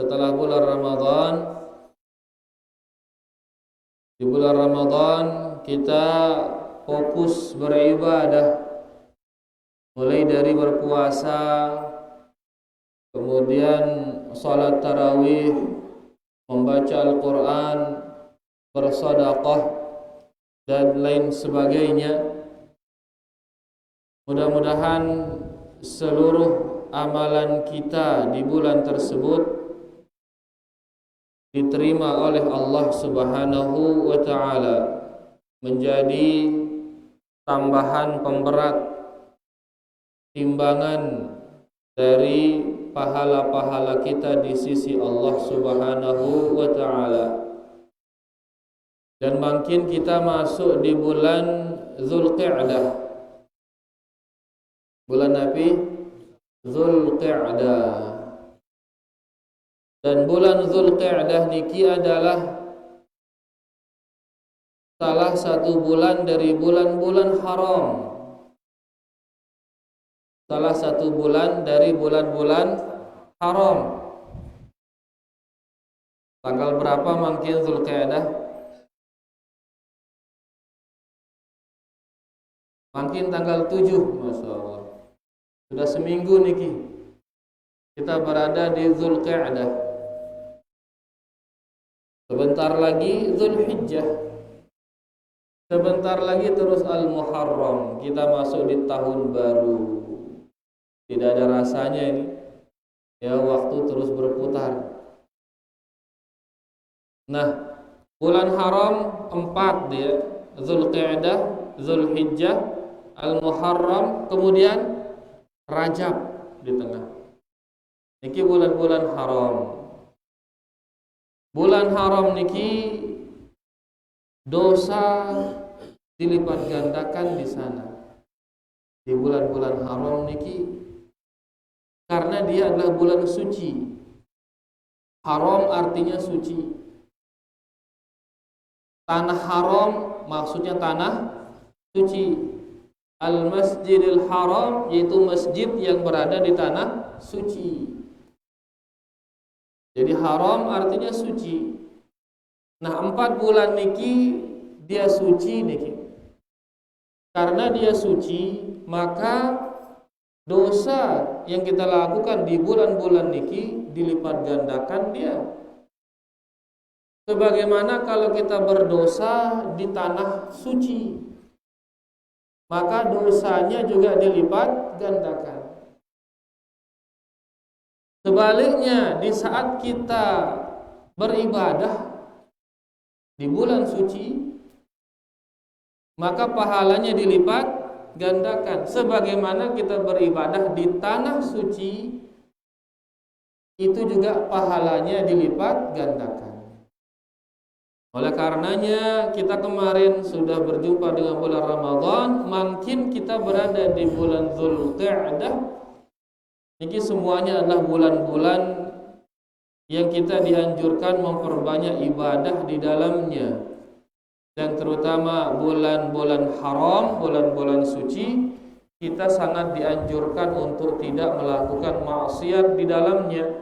setelah bulan Ramadan. Di bulan Ramadan kita fokus beribadah, mulai dari berpuasa, kemudian salat tarawih, membaca Al-Quran, bersedekah, dan lain sebagainya. Mudah-mudahan seluruh amalan kita di bulan tersebut diterima oleh Allah Subhanahu wa ta'ala, menjadi tambahan pemberat timbangan dari pahala-pahala kita di sisi Allah Subhanahu wa ta'ala. Dan makin kita masuk di bulan Zulqi'dah. Bulan apa? Zulqi'dah. Dan bulan Zulqi'dah niki adalah salah satu bulan dari bulan-bulan haram. Salah satu bulan dari bulan-bulan haram. Tanggal berapa mungkin Zulqi'dah? Mungkin tanggal 7, Masya Allah. Sudah seminggu niki kita berada di Zulqi'dah. Sebentar lagi Zulhijjah. Sebentar lagi terus Al-Muharram. Kita masuk di tahun baru. Tidak ada rasanya ini. Ya, waktu terus berputar. Nah, bulan haram 4 dia. Zulqi'dah, Zulhijjah, Al-Muharram, kemudian Rajab di tengah. Niki bulan-bulan haram. Bulan haram niki dosa dilipat gandakan di sana. Di bulan-bulan haram niki, karena dia adalah bulan suci. Haram artinya suci. Tanah haram maksudnya tanah suci. Al-Masjidil Haram yaitu masjid yang berada di tanah suci. Jadi haram artinya suci. Nah, 4 bulan niki dia suci niki. Karena dia suci, maka dosa yang kita lakukan di bulan-bulan niki dilipat gandakan dia. Sebagaimana kalau kita berdosa di tanah suci, maka dosanya juga dilipat gandakan. Sebaliknya, di saat kita beribadah di bulan suci, maka pahalanya dilipat gandakan. Sebagaimana kita beribadah di tanah suci, itu juga pahalanya dilipat gandakan. Oleh karenanya, kita kemarin sudah berjumpa dengan bulan Ramadan, makin kita berada di bulan Zulqi'dah. Ini semuanya adalah bulan-bulan yang kita dianjurkan memperbanyak ibadah di dalamnya. Dan terutama bulan-bulan haram, bulan-bulan suci, kita sangat dianjurkan untuk tidak melakukan maksiat di dalamnya.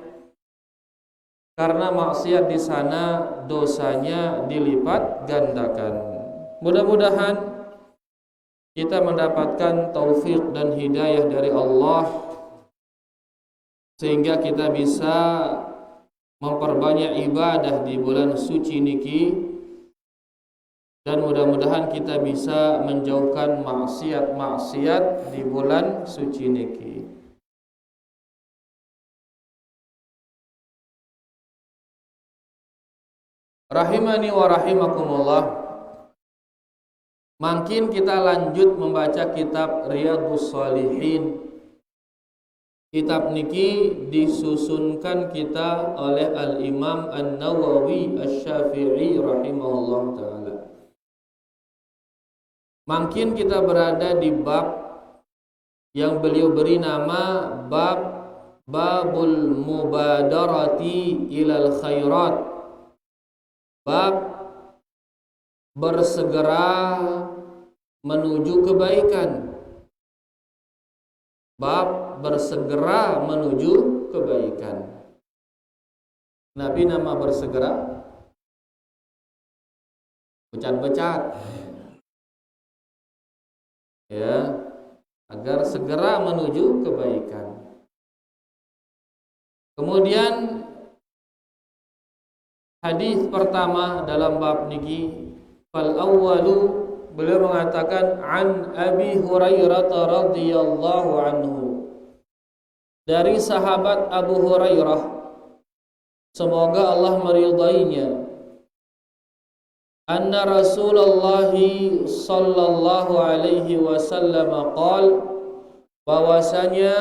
Karena maksiat di sana dosanya dilipat gandakan. Mudah-mudahan kita mendapatkan taufik dan hidayah dari Allah, sehingga kita bisa memperbanyak ibadah di bulan suci niki, dan mudah-mudahan kita bisa menjauhkan maksiat-maksiat di bulan suci niki. Rahimani wa rahimakumullah. Makin kita lanjut membaca kitab Riyadhus Shalihin. Kitab niki disusunkan kita oleh Al-Imam An-Nawawi Asy-Syafi'i rahimahullah ta'ala. Makin kita berada di bab yang beliau beri nama Babul Mubadarati ilal Khairat. Bab bersegera menuju kebaikan. Bab bersegera menuju kebaikan. Nabi nama bersegera becat-becat, ya, agar segera menuju kebaikan. Kemudian hadis pertama dalam bab niki, fal awwalu, beliau mengatakan an Abi Hurairah radhiyallahu anhu, dari sahabat Abu Hurairah, semoga Allah meridainya, anna Rasulullah sallallahu alaihi wasallam qala, bahwasanya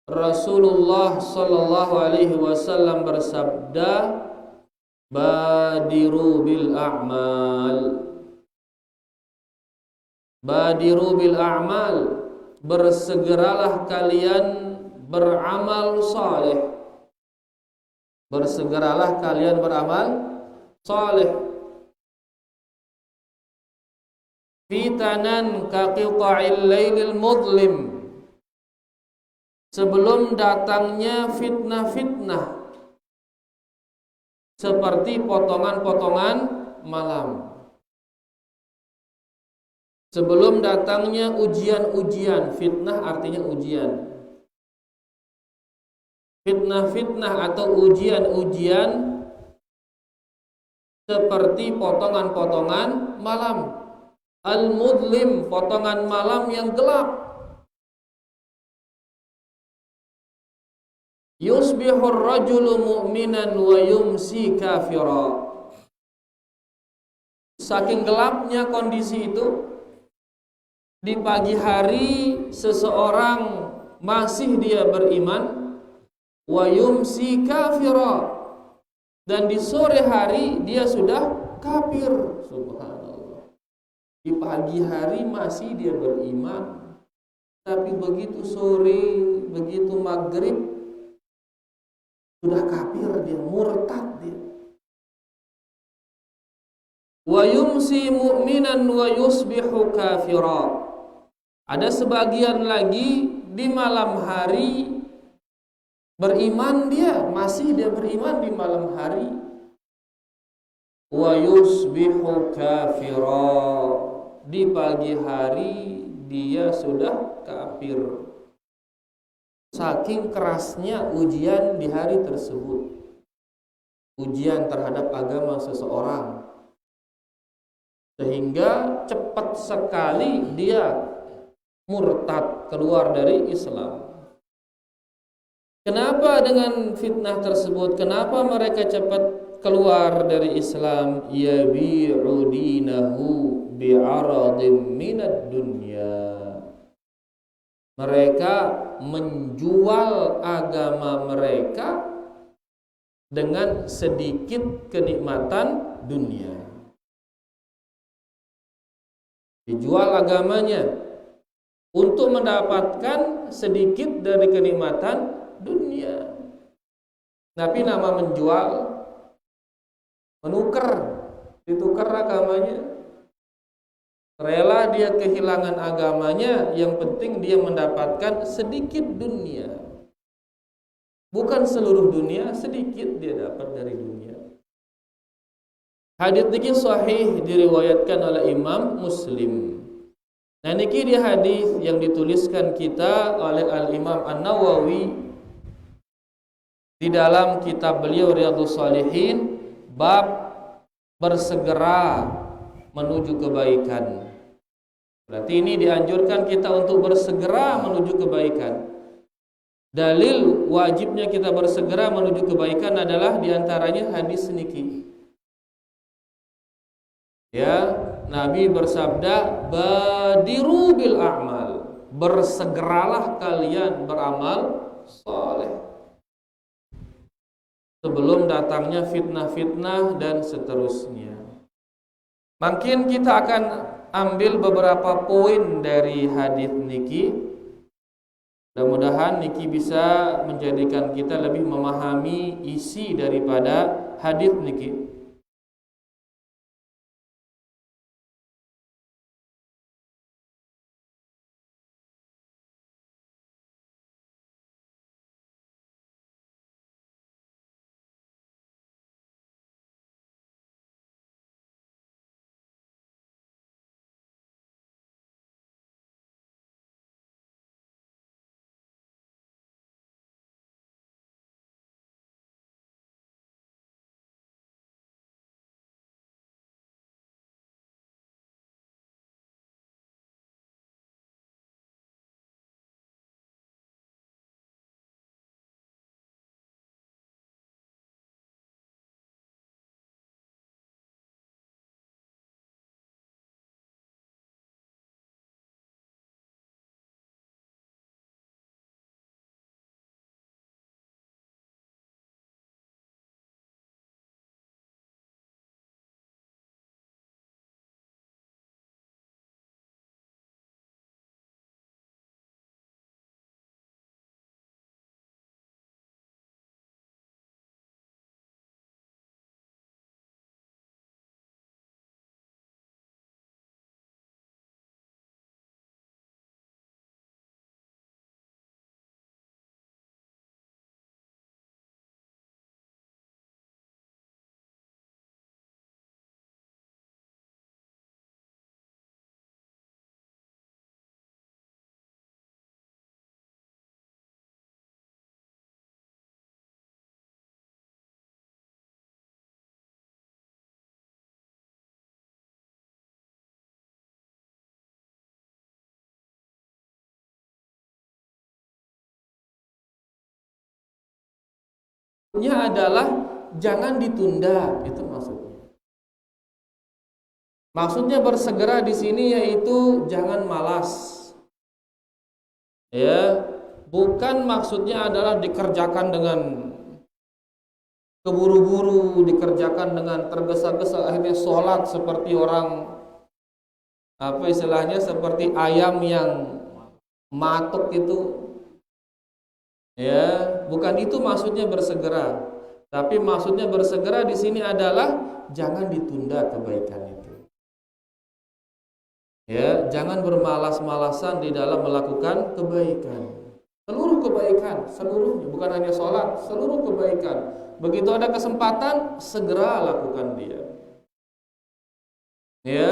Rasulullah sallallahu alaihi wasallam bersabda, badiru bil a'mal, badiru bil a'mal, bersegeralah kalian beramal saleh, bersegeralah kalian beramal saleh, fitanan ka qita'il lailil mudlim, sebelum datangnya fitnah-fitnah seperti potongan-potongan malam, sebelum datangnya ujian-ujian. Fitnah artinya ujian. Fitnah-fitnah atau ujian-ujian seperti potongan-potongan malam. Al-mudlim, potongan malam yang gelap. Yusbihur rajulu mu'minan wa yumsi kafira. Saking gelapnya kondisi itu, di pagi hari seseorang masih dia beriman, wa yumsi kafira, dan di sore hari dia sudah kafir. Subhanallah. Di pagi hari masih dia beriman, tapi begitu sore, begitu maghrib, sudah kafir dia, murtad dia. Wa yumsi mu'minan wa yusbihu kafira. Ada sebagian lagi di malam hari beriman dia, masih dia beriman di malam hari. Wa yusbihu kafira, di pagi hari dia sudah kafir. Saking kerasnya ujian di hari tersebut, ujian terhadap agama seseorang, sehingga cepat sekali dia murtad, keluar dari Islam. Kenapa dengan fitnah tersebut? Kenapa mereka cepat keluar dari Islam? Yabi'u dinahu bi'aradim minad dunya. Mereka menjual agama mereka dengan sedikit kenikmatan dunia. Dijual agamanya untuk mendapatkan sedikit dari kenikmatan dunia. Tapi nama menjual, menukar, ditukar agamanya. Rela dia kehilangan agamanya, yang penting dia mendapatkan sedikit dunia. Bukan seluruh dunia, sedikit dia dapat dari dunia. Hadits ini sahih, diriwayatkan oleh Imam Muslim. Nah, niki dia hadis yang dituliskan kita oleh Al-Imam An-Nawawi di dalam kitab beliau Riyadhus Shalihin, bab bersegera menuju kebaikan. Berarti ini dianjurkan kita untuk bersegera menuju kebaikan. Dalil wajibnya kita bersegera menuju kebaikan adalah diantaranya hadis niki. Ya, Nabi bersabda, badiru bil a'mal, bersegeralah kalian beramal saleh sebelum datangnya fitnah-fitnah dan seterusnya. Mungkin kita akan ambil beberapa poin dari hadis niki. Mudah-mudahan niki bisa menjadikan kita lebih memahami isi daripada hadis niki. Maksudnya adalah jangan ditunda, itu maksudnya. Maksudnya bersegera di sini yaitu jangan malas. Ya, bukan maksudnya adalah dikerjakan dengan keburu-buru, dikerjakan dengan tergesa-gesa, akhirnya sholat seperti orang, apa istilahnya, seperti ayam yang matuk itu. Ya, bukan itu maksudnya bersegera. Tapi maksudnya bersegera di sini adalah jangan ditunda kebaikan itu. Ya, jangan bermalas-malasan di dalam melakukan kebaikan. Seluruh kebaikan, seluruhnya, bukan hanya sholat, seluruh kebaikan. Begitu ada kesempatan, segera lakukan dia. Ya,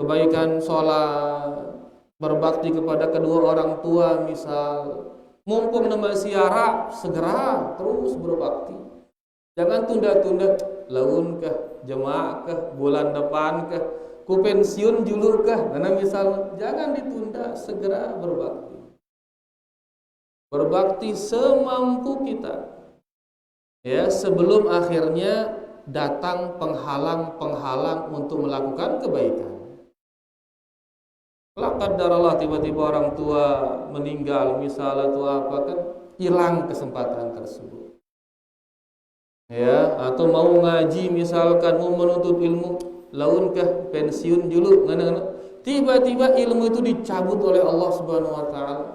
kebaikan sholat, berbakti kepada kedua orang tua misal, mumpung masih siara, segera terus berbakti. Jangan tunda-tunda, laun kah, jemaah kah, bulan depan kah, ku pensiun dulu kah, karena misal, jangan ditunda, segera berbakti. Berbakti semampu kita. Ya, sebelum akhirnya datang penghalang-penghalang untuk melakukan kebaikan. Qadarullah tiba-tiba orang tua meninggal misalnya atau apa, kan hilang kesempatan tersebut. Ya, atau mau ngaji misalkan, mau menuntut ilmu, launkah pensiun dulu, tiba-tiba ilmu itu dicabut oleh Allah Subhanahu wa taala.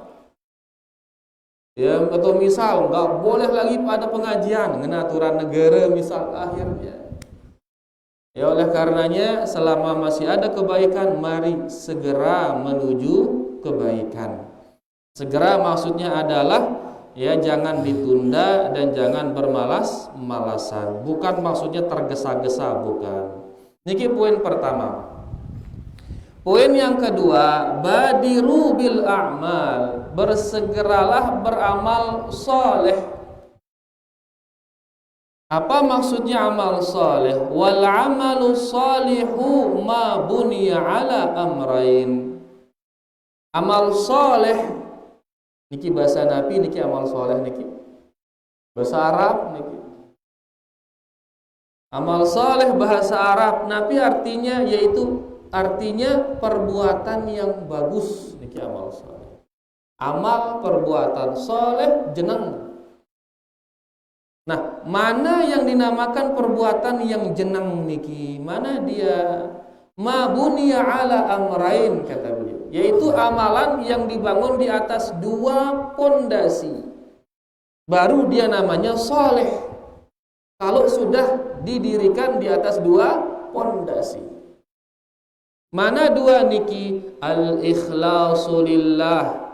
Ya, atau misal nggak boleh lagi pada pengajian, aturan negara misal, akhirnya. Ya, oleh karenanya selama masih ada kebaikan, mari segera menuju kebaikan. Segera maksudnya adalah ya jangan ditunda dan jangan bermalas-malasan. Bukan maksudnya tergesa-gesa, bukan. Niki poin pertama. Poin yang kedua, badiru bil a'mal, bersegeralah beramal soleh. Apa maksudnya amal soleh? Wal amalu solihu ma buniya ala amrain. Amal soleh, niki bahasa Nabi, niki amal soleh niki bahasa Arab niki. Amal soleh bahasa Arab Nabi artinya yaitu artinya perbuatan yang bagus, niki amal soleh. Amal perbuatan soleh jeneng. Nah, mana yang dinamakan perbuatan yang jeneng niki? Mana dia? Ma buniya ala amrain, kata beliau, yaitu amalan yang dibangun di atas dua pondasi. Baru dia namanya soleh. Kalau sudah didirikan di atas dua pondasi. Mana dua niki? Al-ikhlasu lillah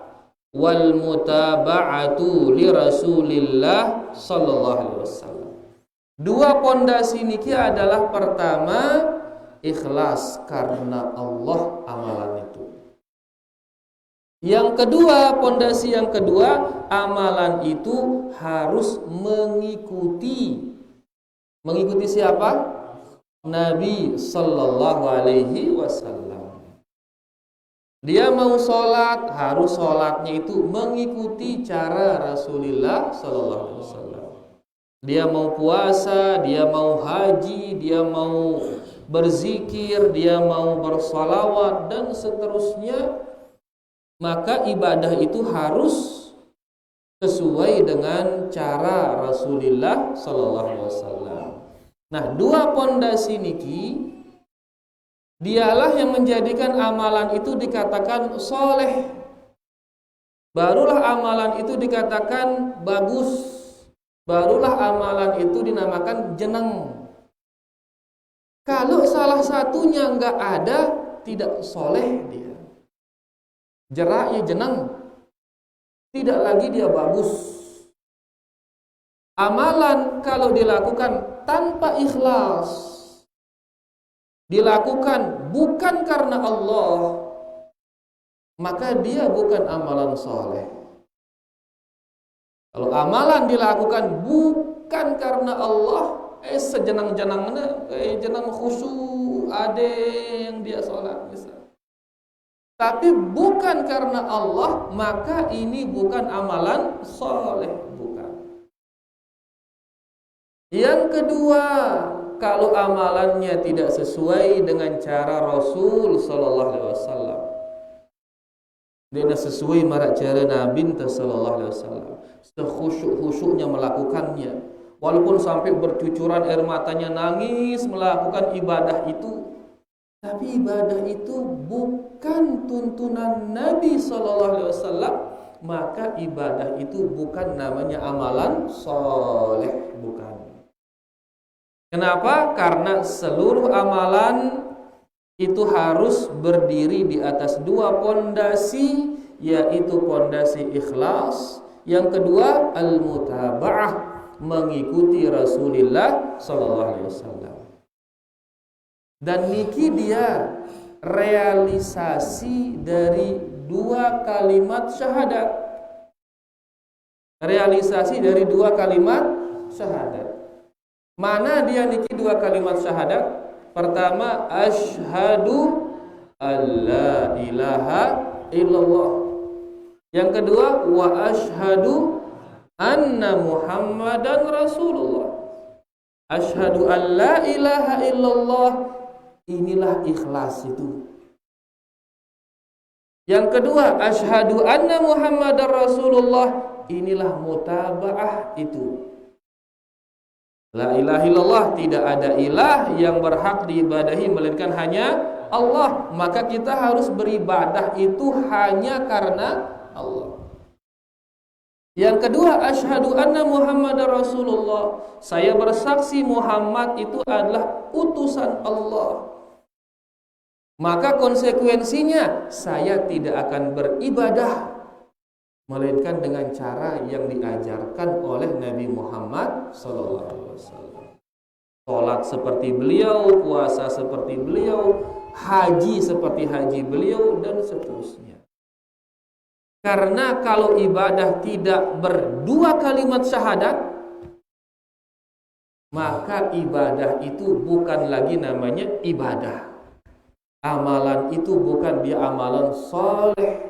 wal mutaba'atu li Rasulillah sallallahu alaihi wasallam. Dua pondasi niki adalah pertama, ikhlas karena Allah amalan itu. Yang kedua, pondasi yang kedua, amalan itu harus mengikuti siapa? Nabi sallallahu alaihi wasallam. Dia mau sholat, harus sholatnya itu mengikuti cara Rasulullah sallallahu alaihi wasallam. Dia mau puasa, dia mau haji, dia mau berzikir, dia mau bersalawat dan seterusnya, maka ibadah itu harus sesuai dengan cara Rasulullah sallallahu alaihi wasallam. Nah, dua pondasi niki dialah yang menjadikan amalan itu dikatakan soleh. Barulah amalan itu dikatakan bagus. Barulah amalan itu dinamakan jeneng. Kalau salah satunya nggak ada, tidak soleh dia. Jeraknya jeneng, tidak lagi dia bagus. Amalan kalau dilakukan tanpa ikhlas, dilakukan bukan karena Allah, maka dia bukan amalan soleh. Kalau amalan dilakukan bukan karena Allah, sejenang-jenangnya jenang khusyuk, ada yang dia sholat misal, tapi bukan karena Allah, maka ini bukan amalan soleh, bukan. Yang kedua, kalau amalannya tidak sesuai dengan cara Rasul sallallahu alaihi wasallam, dia sesuai marak cara Nabi sallallahu alaihi wasallam, sekhusyuk-khusyuknya melakukannya, walaupun sampai bercucuran air matanya nangis melakukan ibadah itu, tapi ibadah itu bukan tuntunan Nabi sallallahu alaihi wasallam, maka ibadah itu bukan namanya amalan soleh, bukan. Kenapa? Karena seluruh amalan itu harus berdiri di atas dua pondasi, yaitu pondasi ikhlas, yang kedua al-mutaba'ah, mengikuti Rasulullah sallallahu alaihi wasallam. Dan niki dia realisasi dari dua kalimat syahadat. Realisasi dari dua kalimat syahadat. Mana dia niki dua kalimat syahadat? Pertama, asyhadu alla ilaha illallah. Yang kedua, wa asyhadu anna Muhammadan Rasulullah. Asyhadu alla ilaha illallah, inilah ikhlas itu. Yang kedua, asyhadu anna Muhammadar Rasulullah, inilah mutaba'ah itu. La ilaha illallah, tidak ada ilah yang berhak diibadahi melainkan hanya Allah. Maka kita harus beribadah itu hanya karena Allah. Yang kedua, asyhadu anna Muhammadar Rasulullah, saya bersaksi Muhammad itu adalah utusan Allah. Maka konsekuensinya saya tidak akan beribadah melainkan dengan cara yang diajarkan oleh Nabi Muhammad SAW. Salat seperti beliau, puasa seperti beliau, haji seperti haji beliau, dan seterusnya. Karena kalau ibadah tidak berdua kalimat syahadat, maka ibadah itu bukan lagi namanya ibadah. Amalan itu bukan dia amalan soleh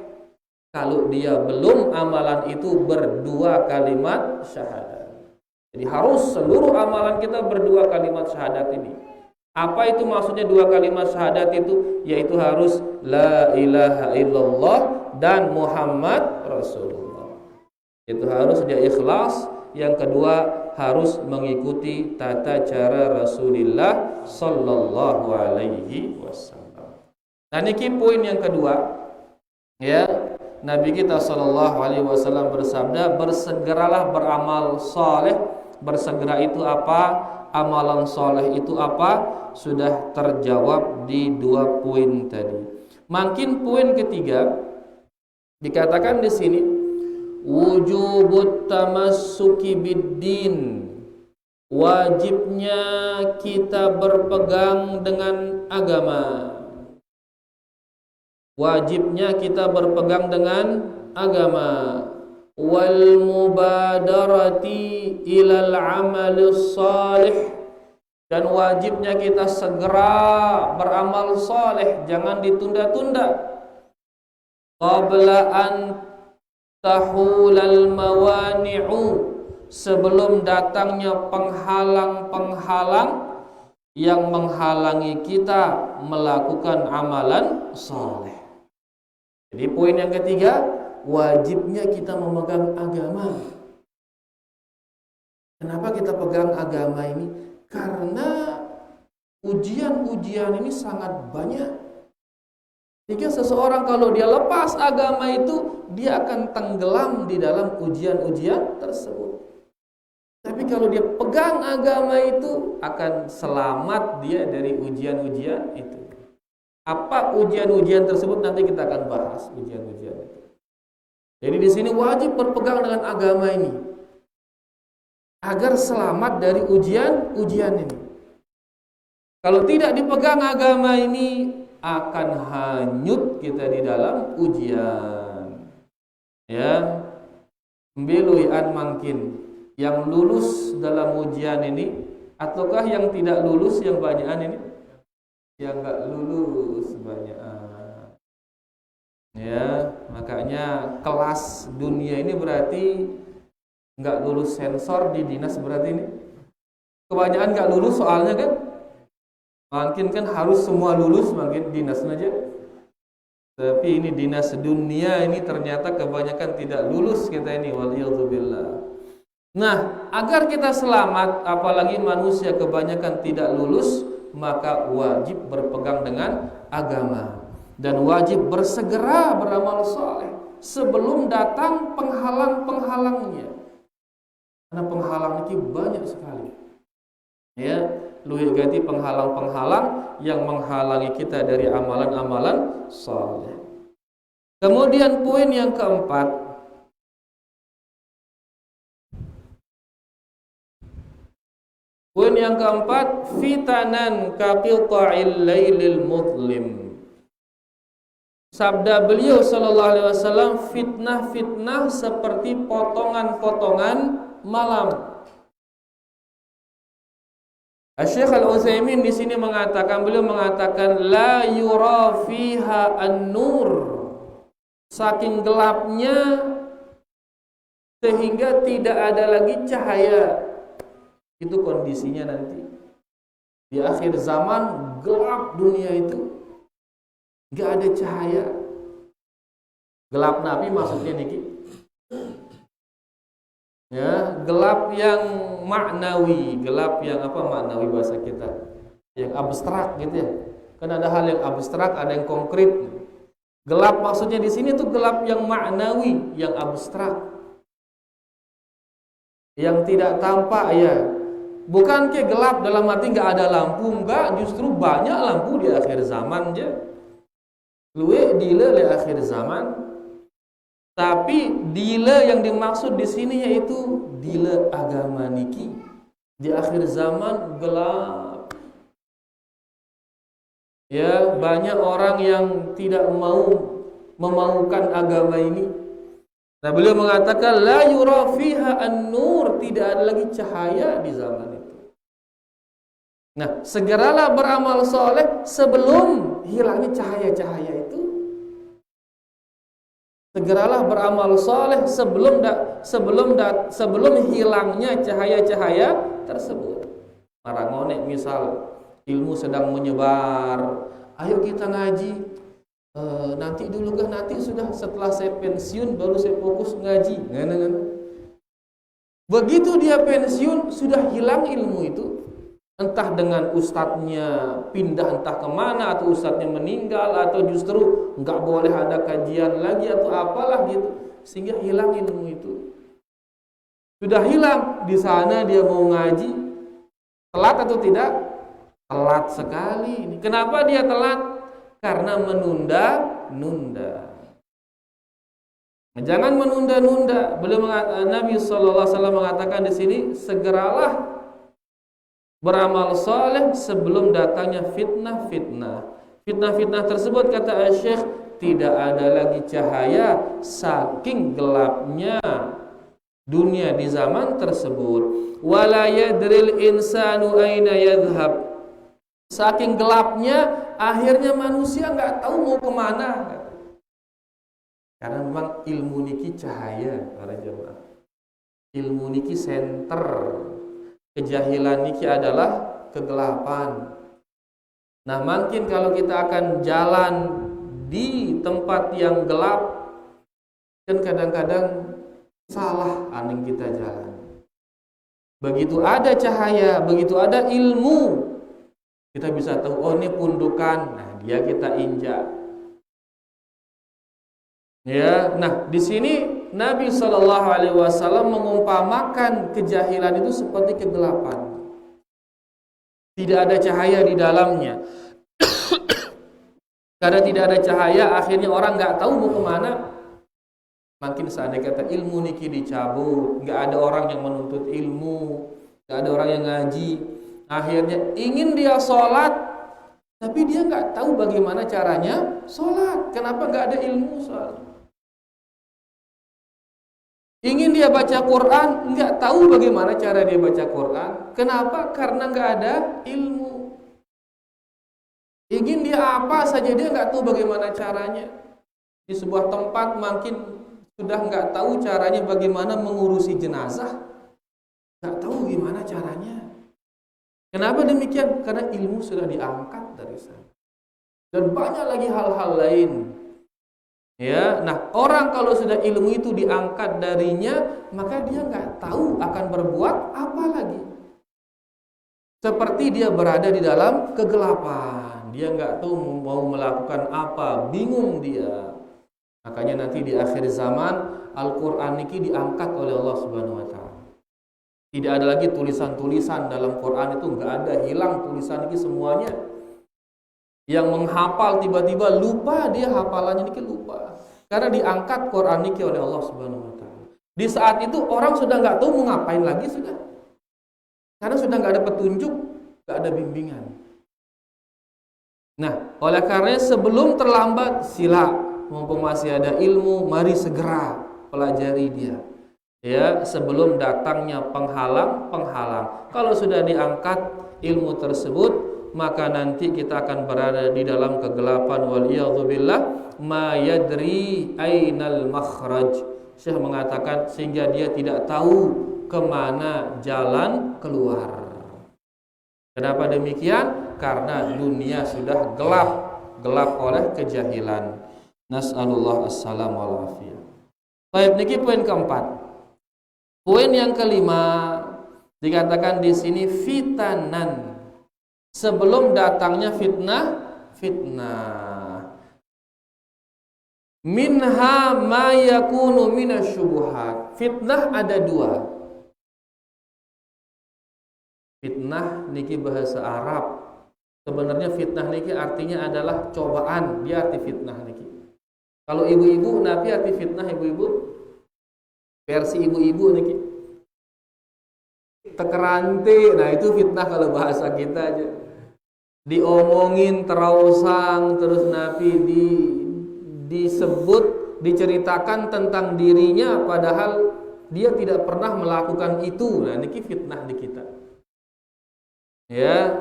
kalau dia belum amalan itu berdua kalimat syahadat. Jadi harus seluruh amalan kita berdua kalimat syahadat ini. Apa itu maksudnya dua kalimat syahadat itu? Yaitu harus la ilaha illallah dan Muhammad Rasulullah. Itu harus dia ikhlas. Yang kedua, harus mengikuti tata cara Rasulullah sallallahu alaihi wasallam. Nah, niki poin yang kedua. Ya, Nabi kita sallallahu alaihi wasallam bersabda, bersegeralah beramal saleh. Bersegera itu apa? Amalan saleh itu apa? Sudah terjawab di dua poin tadi. Makin poin ketiga dikatakan di sini, wujubut tamassuki biddin, wajibnya kita berpegang dengan agama. Wajibnya kita berpegang dengan agama. Wal mubadarati ilal amalis salih, dan wajibnya kita segera beramal saleh, jangan ditunda-tunda. Qabla an tahulal mawani'u, sebelum datangnya penghalang-penghalang yang menghalangi kita melakukan amalan saleh. Jadi poin yang ketiga, wajibnya kita memegang agama. Kenapa kita pegang agama ini? Karena ujian-ujian ini sangat banyak. Jika seseorang kalau dia lepas agama itu, dia akan tenggelam di dalam ujian-ujian tersebut. Tapi kalau dia pegang agama itu, akan selamat dia dari ujian-ujian itu. Apa ujian-ujian tersebut, nanti kita akan bahas ujian-ujian itu. Jadi di sini wajib berpegang dengan agama ini agar selamat dari ujian-ujian ini. Kalau tidak dipegang agama ini, akan hanyut kita di dalam ujian. Ya, mbiluian mungkin yang lulus dalam ujian ini, ataukah yang tidak lulus yang banyakan ini? Yang enggak lulus banyakan. Ya, makanya kelas dunia ini berarti enggak lulus sensor di dinas berarti ini. Kebanyakan nggak lulus soalnya kan. Makin kan harus semua lulus, makin dinas aja. Tapi ini dinas dunia ini ternyata kebanyakan tidak lulus kita ini, waliyadzubillah. Nah, agar kita selamat, apalagi manusia kebanyakan tidak lulus, maka wajib berpegang dengan agama dan wajib bersegera beramal soleh sebelum datang penghalang-penghalangnya. Karena penghalang ini banyak sekali. Ya, luwih ganti penghalang-penghalang yang menghalangi kita dari amalan-amalan soleh. Kemudian poin yang keempat, fitanan kaqita'il lailil mudlim. Sabda beliau sallallahu alaihi wasallam, fitnah-fitnah seperti potongan-potongan malam. Syekh Al-Utsaimin di sini beliau mengatakan la yura fiha an-nur. Saking gelapnya sehingga tidak ada lagi cahaya. Itu kondisinya nanti. Di akhir zaman gelap dunia itu. Enggak ada cahaya. Gelap nabi maksudnya niki. Ya, gelap yang maknawi, gelap yang apa maknawi bahasa kita? Yang abstrak gitu ya. Kan ada hal yang abstrak, ada yang konkret. Gelap maksudnya di sini tuh gelap yang maknawi, yang abstrak. Yang tidak tampak ya. Bukan kayak gelap dalam arti enggak ada lampu, enggak, justru banyak lampu di akhir zaman aja. Luwe dile di akhir zaman. Tapi dile yang dimaksud di sini yaitu dile agama niki. Di akhir zaman gelap. Ya, banyak orang yang tidak mau memaukan agama ini. Nah, beliau mengatakan la yura fiha an-nur, tidak ada lagi cahaya di zaman itu. Nah, segeralah beramal soleh sebelum hilangnya cahaya-cahaya itu. Segeralah beramal soleh sebelum hilangnya cahaya-cahaya tersebut. Marangonek misal ilmu sedang menyebar, ayo kita ngaji. Nanti dulu kah, nanti sudah setelah saya pensiun baru saya fokus ngaji. Begitu dia pensiun sudah hilang ilmu itu. Entah dengan ustadznya pindah entah kemana, atau ustadznya meninggal, atau justru nggak boleh ada kajian lagi, atau apalah gitu, sehingga hilang ilmu itu. Sudah hilang di sana, dia mau ngaji, telat atau tidak? Telat sekali. Kenapa dia telat? Karena menunda-nunda. Jangan menunda-nunda. Nabi SAW mengatakan di sini, segeralah beramal soleh sebelum datangnya fitnah-fitnah. Fitnah-fitnah tersebut, kata Syekh, tidak ada lagi cahaya saking gelapnya dunia di zaman tersebut. Wala yadril insanu aina yadhhab. Saking gelapnya akhirnya manusia nggak tahu mau kemana. Karena memang ilmu niki cahaya para jemaah. Ilmu niki senter. Kejahilan niki adalah kegelapan. Nah, mungkin kalau kita akan jalan di tempat yang gelap, kan kadang-kadang salah aning kita jalan. Begitu ada cahaya, begitu ada ilmu, kita bisa tahu, oh ini pundukan. Nah, dia kita injak. Ya, nah di sini Nabi SAW mengumpamakan kejahilan itu seperti kegelapan. Tidak ada cahaya di dalamnya. Karena tidak ada cahaya, akhirnya orang nggak tahu mau kemana. Makin seandainya kata ilmu niki dicabut, nggak ada orang yang menuntut ilmu, nggak ada orang yang ngaji. Akhirnya ingin dia sholat, tapi dia nggak tahu bagaimana caranya sholat. Kenapa nggak ada ilmu sholat? Ingin dia baca Quran, nggak tahu bagaimana cara dia baca Quran. Kenapa? Karena nggak ada ilmu. Ingin dia apa saja, dia nggak tahu bagaimana caranya. Di sebuah tempat mungkin sudah nggak tahu caranya bagaimana mengurusi jenazah, nggak tahu gimana caranya. Kenapa demikian? Karena ilmu sudah diangkat dari sana. Dan banyak lagi hal-hal lain. Ya, nah orang kalau sudah ilmu itu diangkat darinya, maka dia nggak tahu akan berbuat apa lagi. Seperti dia berada di dalam kegelapan, dia nggak tahu mau melakukan apa, bingung dia. Makanya nanti di akhir zaman Al-Quran ini diangkat oleh Allah Subhanahu Wa Taala. Tidak ada lagi tulisan-tulisan dalam Quran, itu nggak ada, hilang tulisan ini semuanya. Yang menghafal tiba-tiba lupa, dia hafalannya ini lupa. Karena diangkat Quran ini oleh Allah Subhanahu Wa Taala. Di saat itu orang sudah nggak tahu mau ngapain lagi sudah. Karena sudah nggak ada petunjuk, nggak ada bimbingan. Nah, oleh karena sebelum terlambat, sila, mumpung masih ada ilmu, mari segera pelajari dia. Ya, sebelum datangnya penghalang. Kalau sudah diangkat ilmu tersebut, maka nanti kita akan berada di dalam kegelapan, waliyadzubillah, ma yadri ainal makhraj. Syekh mengatakan sehingga dia tidak tahu kemana jalan keluar. Kenapa demikian? Karena dunia sudah gelap oleh kejahilan. Nas'alullah as-salam wal afiyah. Baik, niki poin keempat. Poin yang kelima dikatakan di sini fitanan. Sebelum datangnya fitnah. Minha ma yakunu minasyubuhat. Fitnah ada dua. Fitnah niki bahasa Arab. Sebenarnya fitnah niki artinya adalah cobaan. Dia arti fitnah niki. Kalau ibu-ibu, nabi arti fitnah ibu-ibu. Versi ibu-ibu niki. Tekerante, nah itu fitnah kalau bahasa kita aja. Diomongin terausang, terus nabi disebut, diceritakan tentang dirinya padahal dia tidak pernah melakukan itu. Nah, niki fitnah di kita. Ya,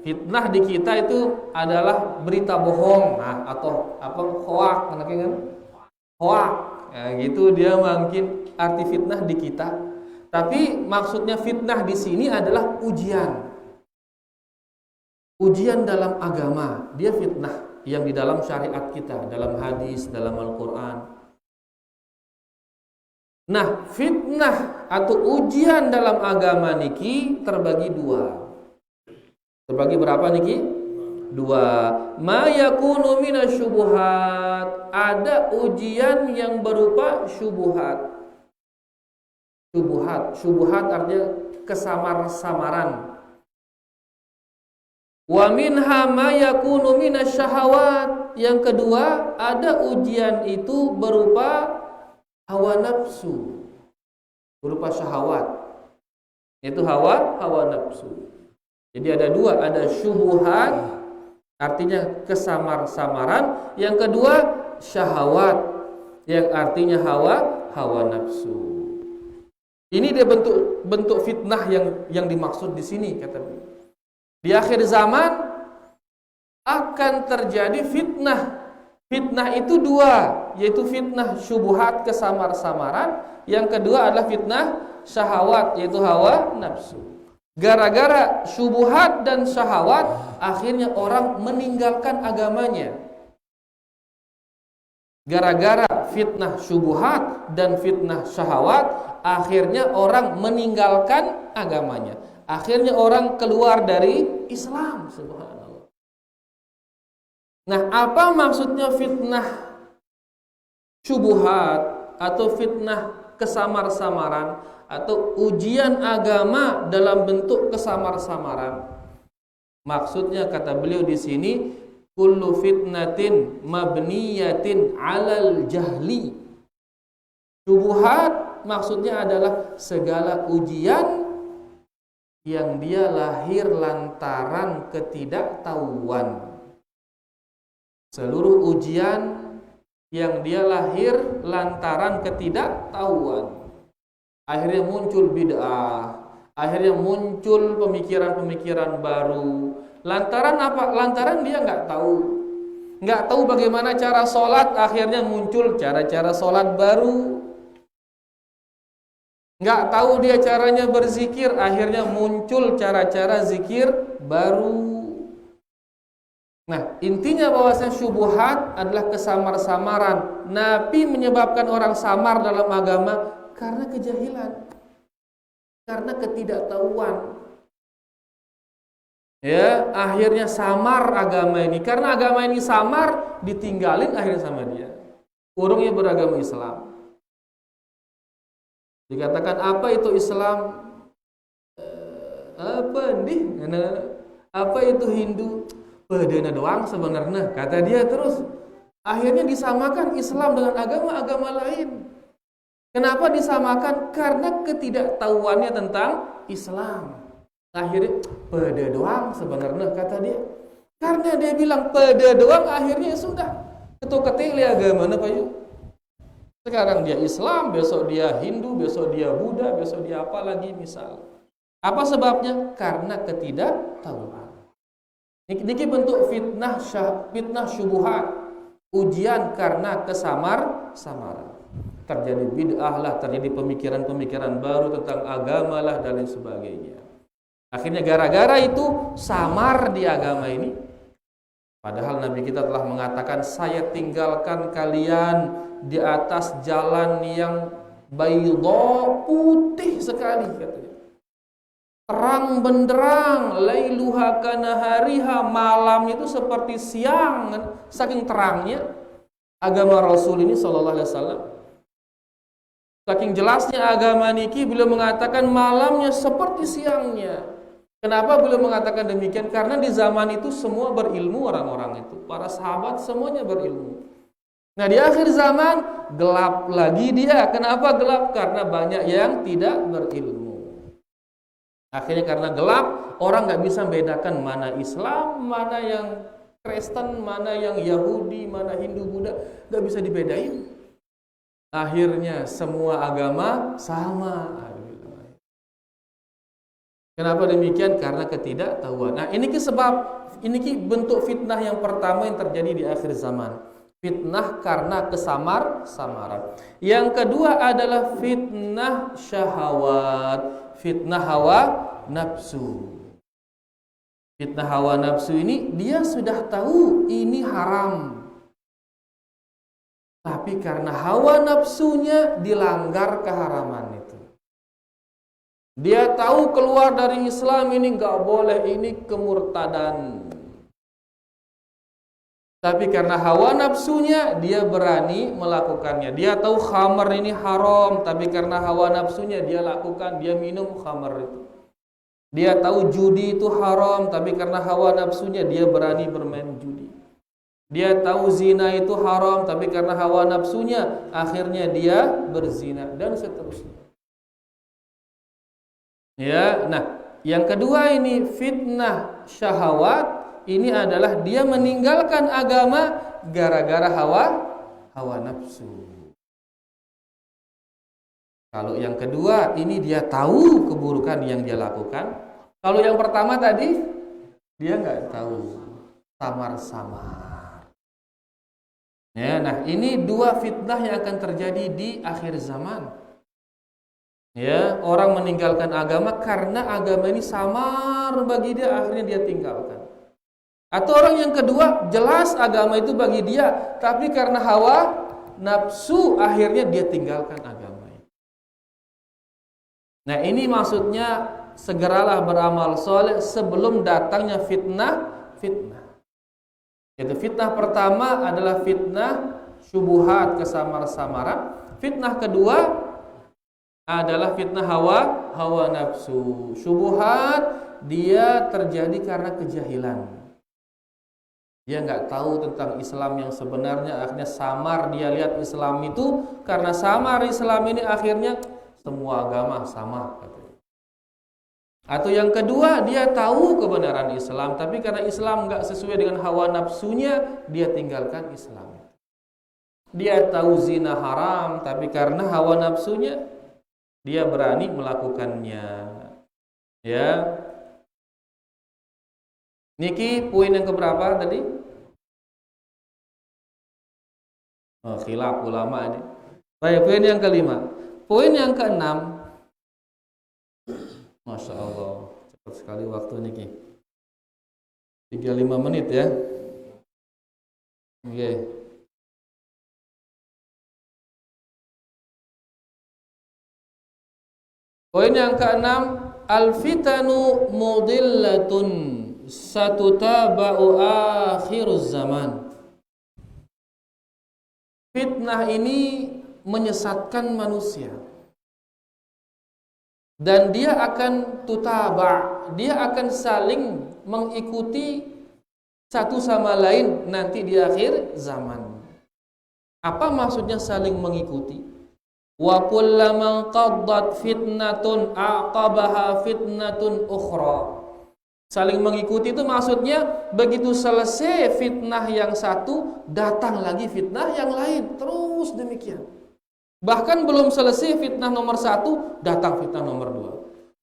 fitnah di kita itu adalah berita bohong, nah, atau apa hoak, kan? Hoak. Ya, gitu dia mungkin arti fitnah di kita. Tapi maksudnya fitnah di sini adalah ujian. Ujian dalam agama, dia fitnah yang di dalam syariat kita, dalam hadis, dalam Al-Quran. Nah, fitnah atau ujian dalam agama niki terbagi dua. Terbagi berapa niki? Dua. Ma yakunu minasyubuhat. Ada ujian yang berupa syubuhat. Syubuhat artinya kesamar-samaran. Wa minha ma yakunu minasyahawat. Yang kedua, ada ujian itu berupa hawa nafsu, berupa syahwat. Itu hawa nafsu. Jadi ada dua, ada syubuhat artinya kesamar-samaran, yang kedua syahwat yang artinya hawa nafsu. Ini dia bentuk fitnah yang dimaksud di sini, kata beliau. Di akhir zaman akan terjadi fitnah. Fitnah itu dua, yaitu fitnah syubhat kesamar-samaran, yang kedua adalah fitnah syahwat, yaitu hawa nafsu. Gara-gara syubhat dan syahwat, akhirnya orang meninggalkan agamanya. Gara-gara fitnah syubhat dan fitnah syahwat, akhirnya orang meninggalkan agamanya. Akhirnya orang keluar dari Islam, subhanallah. Nah, apa maksudnya fitnah syubhat atau fitnah kesamar-samaran atau ujian agama dalam bentuk kesamar-samaran? Maksudnya kata beliau di sini, kullu fitnatin mabniyatin 'alal jahli. Syubhat maksudnya adalah segala ujian yang dia lahir lantaran ketidaktahuan. Seluruh ujian yang dia lahir lantaran ketidaktahuan. Akhirnya muncul bid'ah, akhirnya muncul pemikiran-pemikiran baru. Lantaran apa? Lantaran dia nggak tahu bagaimana cara sholat, akhirnya muncul cara-cara sholat baru. nggak tahu dia caranya berzikir, akhirnya muncul cara-cara zikir baru. Nah, intinya bahwasanya syubhat adalah kesamar-samaran. Nabi menyebabkan orang samar dalam agama karena kejahilan, karena ketidaktahuan. Ya, akhirnya samar agama ini. Karena agama ini samar, ditinggalin akhirnya sama dia. Urungnya beragama Islam. Dikatakan apa itu Islam? Apa nih? Apa itu Hindu? Bedana doang sebenarnya, kata dia terus. Akhirnya disamakan Islam dengan agama-agama lain. Kenapa disamakan? Karena ketidaktahuannya tentang Islam. Akhirnya pede doang sebenarnya, kata dia. Karena dia bilang pede doang, akhirnya sudah ketuk-ketik agama apa yuk. Sekarang dia Islam, besok dia Hindu, besok dia Buddha, besok dia apa lagi misal. Apa sebabnya? Karena ketidaktahuan. Niki bentuk fitnah syubhat, ujian karena kesamar-samaran. Terjadi bid'ah lah, terjadi pemikiran-pemikiran baru tentang agama lah dan lain sebagainya. Akhirnya gara-gara itu samar di agama ini. Padahal Nabi kita telah mengatakan, saya tinggalkan kalian di atas jalan yang bayda, putih sekali, katanya. Terang benderang, lailuha kanahariha, malamnya itu seperti siang, saking terangnya agama Rasul ini sallallahu alaihi wasallam. Saking jelasnya agama niki, beliau mengatakan malamnya seperti siangnya. Kenapa beliau mengatakan demikian? Karena di zaman itu semua berilmu orang-orang itu. Para sahabat semuanya berilmu. Nah di akhir zaman gelap lagi dia. Kenapa gelap? Karena banyak yang tidak berilmu. Akhirnya karena gelap, orang gak bisa membedakan mana Islam, mana yang Kristen, mana yang Yahudi, mana Hindu, Buddha. Gak bisa dibedain. Akhirnya semua agama sama. Kenapa demikian? Karena ketidaktahuan. Nah, ini bentuk fitnah yang pertama yang terjadi di akhir zaman. Fitnah karena kesamar-samaran. Yang kedua adalah fitnah syahwat, fitnah hawa nafsu. Fitnah hawa nafsu ini dia sudah tahu ini haram. Tapi karena hawa nafsunya dilanggar keharaman itu. Dia tahu keluar dari Islam ini nggak boleh, ini kemurtadan. Tapi karena hawa nafsunya dia berani melakukannya. Dia tahu khamar ini haram, tapi karena hawa nafsunya dia lakukan, dia minum khamar itu. Dia tahu judi itu haram, tapi karena hawa nafsunya dia berani bermain judi. Dia tahu zina itu haram, tapi karena hawa nafsunya akhirnya dia berzina dan seterusnya. Ya, nah, yang kedua ini fitnah syahwat, ini adalah dia meninggalkan agama gara-gara hawa nafsu. Kalau yang kedua ini dia tahu keburukan yang dia lakukan. Kalau yang pertama tadi dia nggak tahu, samar-samar. Ya, nah ini dua fitnah yang akan terjadi di akhir zaman. Ya, orang meninggalkan agama karena agama ini samar bagi dia, akhirnya dia tinggalkan. Atau orang yang kedua, jelas agama itu bagi dia, tapi karena hawa nafsu akhirnya dia tinggalkan agama. Nah, ini maksudnya segeralah beramal soleh sebelum datangnya fitnah. Jadi fitnah pertama adalah fitnah syubhat, kesamar-samaran. Fitnah kedua adalah fitnah hawa nafsu. Syubhat dia terjadi karena kejahilan. Dia nggak tahu tentang Islam yang sebenarnya, akhirnya samar dia lihat Islam itu. Karena samar Islam ini akhirnya semua agama sama. Atau yang kedua, dia tahu kebenaran Islam, tapi karena Islam nggak sesuai dengan hawa nafsunya, dia tinggalkan Islam. Dia tahu zina haram, tapi karena hawa nafsunya dia berani melakukannya. Ya. Niki poin yang keberapa tadi? Oh, khilaf ulama ini. Baik, poin yang kelima. Poin yang keenam, Masya Allah, cepat sekali waktu ini. 35 menit ya. Oke. Poin yang keenam, al-fitanu mudillatun satutaba'u akhiruz zaman. Fitnah ini menyesatkan manusia. Dan dia akan tutaba, dia akan saling mengikuti satu sama lain nanti di akhir zaman. Apa maksudnya saling mengikuti? Wa kullaman qaddat fitnatun aqabaha fitnatun ukhra. Saling mengikuti itu maksudnya begitu selesai fitnah yang satu, datang lagi fitnah yang lain, terus demikian. Bahkan belum selesai fitnah nomor 1, datang fitnah nomor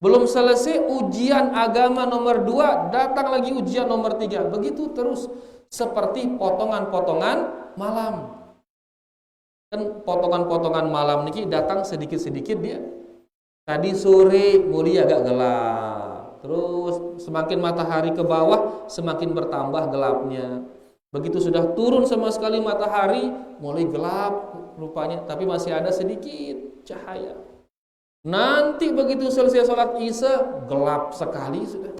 2. Belum selesai ujian agama nomor 2, datang lagi ujian nomor 3. Begitu terus, seperti potongan-potongan malam. Kan potongan-potongan malam niki datang sedikit-sedikit dia. Tadi sore mulai agak gelap. Terus semakin matahari ke bawah, semakin bertambah gelapnya. Begitu sudah turun sama sekali matahari, mulai gelap rupanya, tapi masih ada sedikit cahaya. Nanti begitu selesai sholat isya, gelap sekali sudah.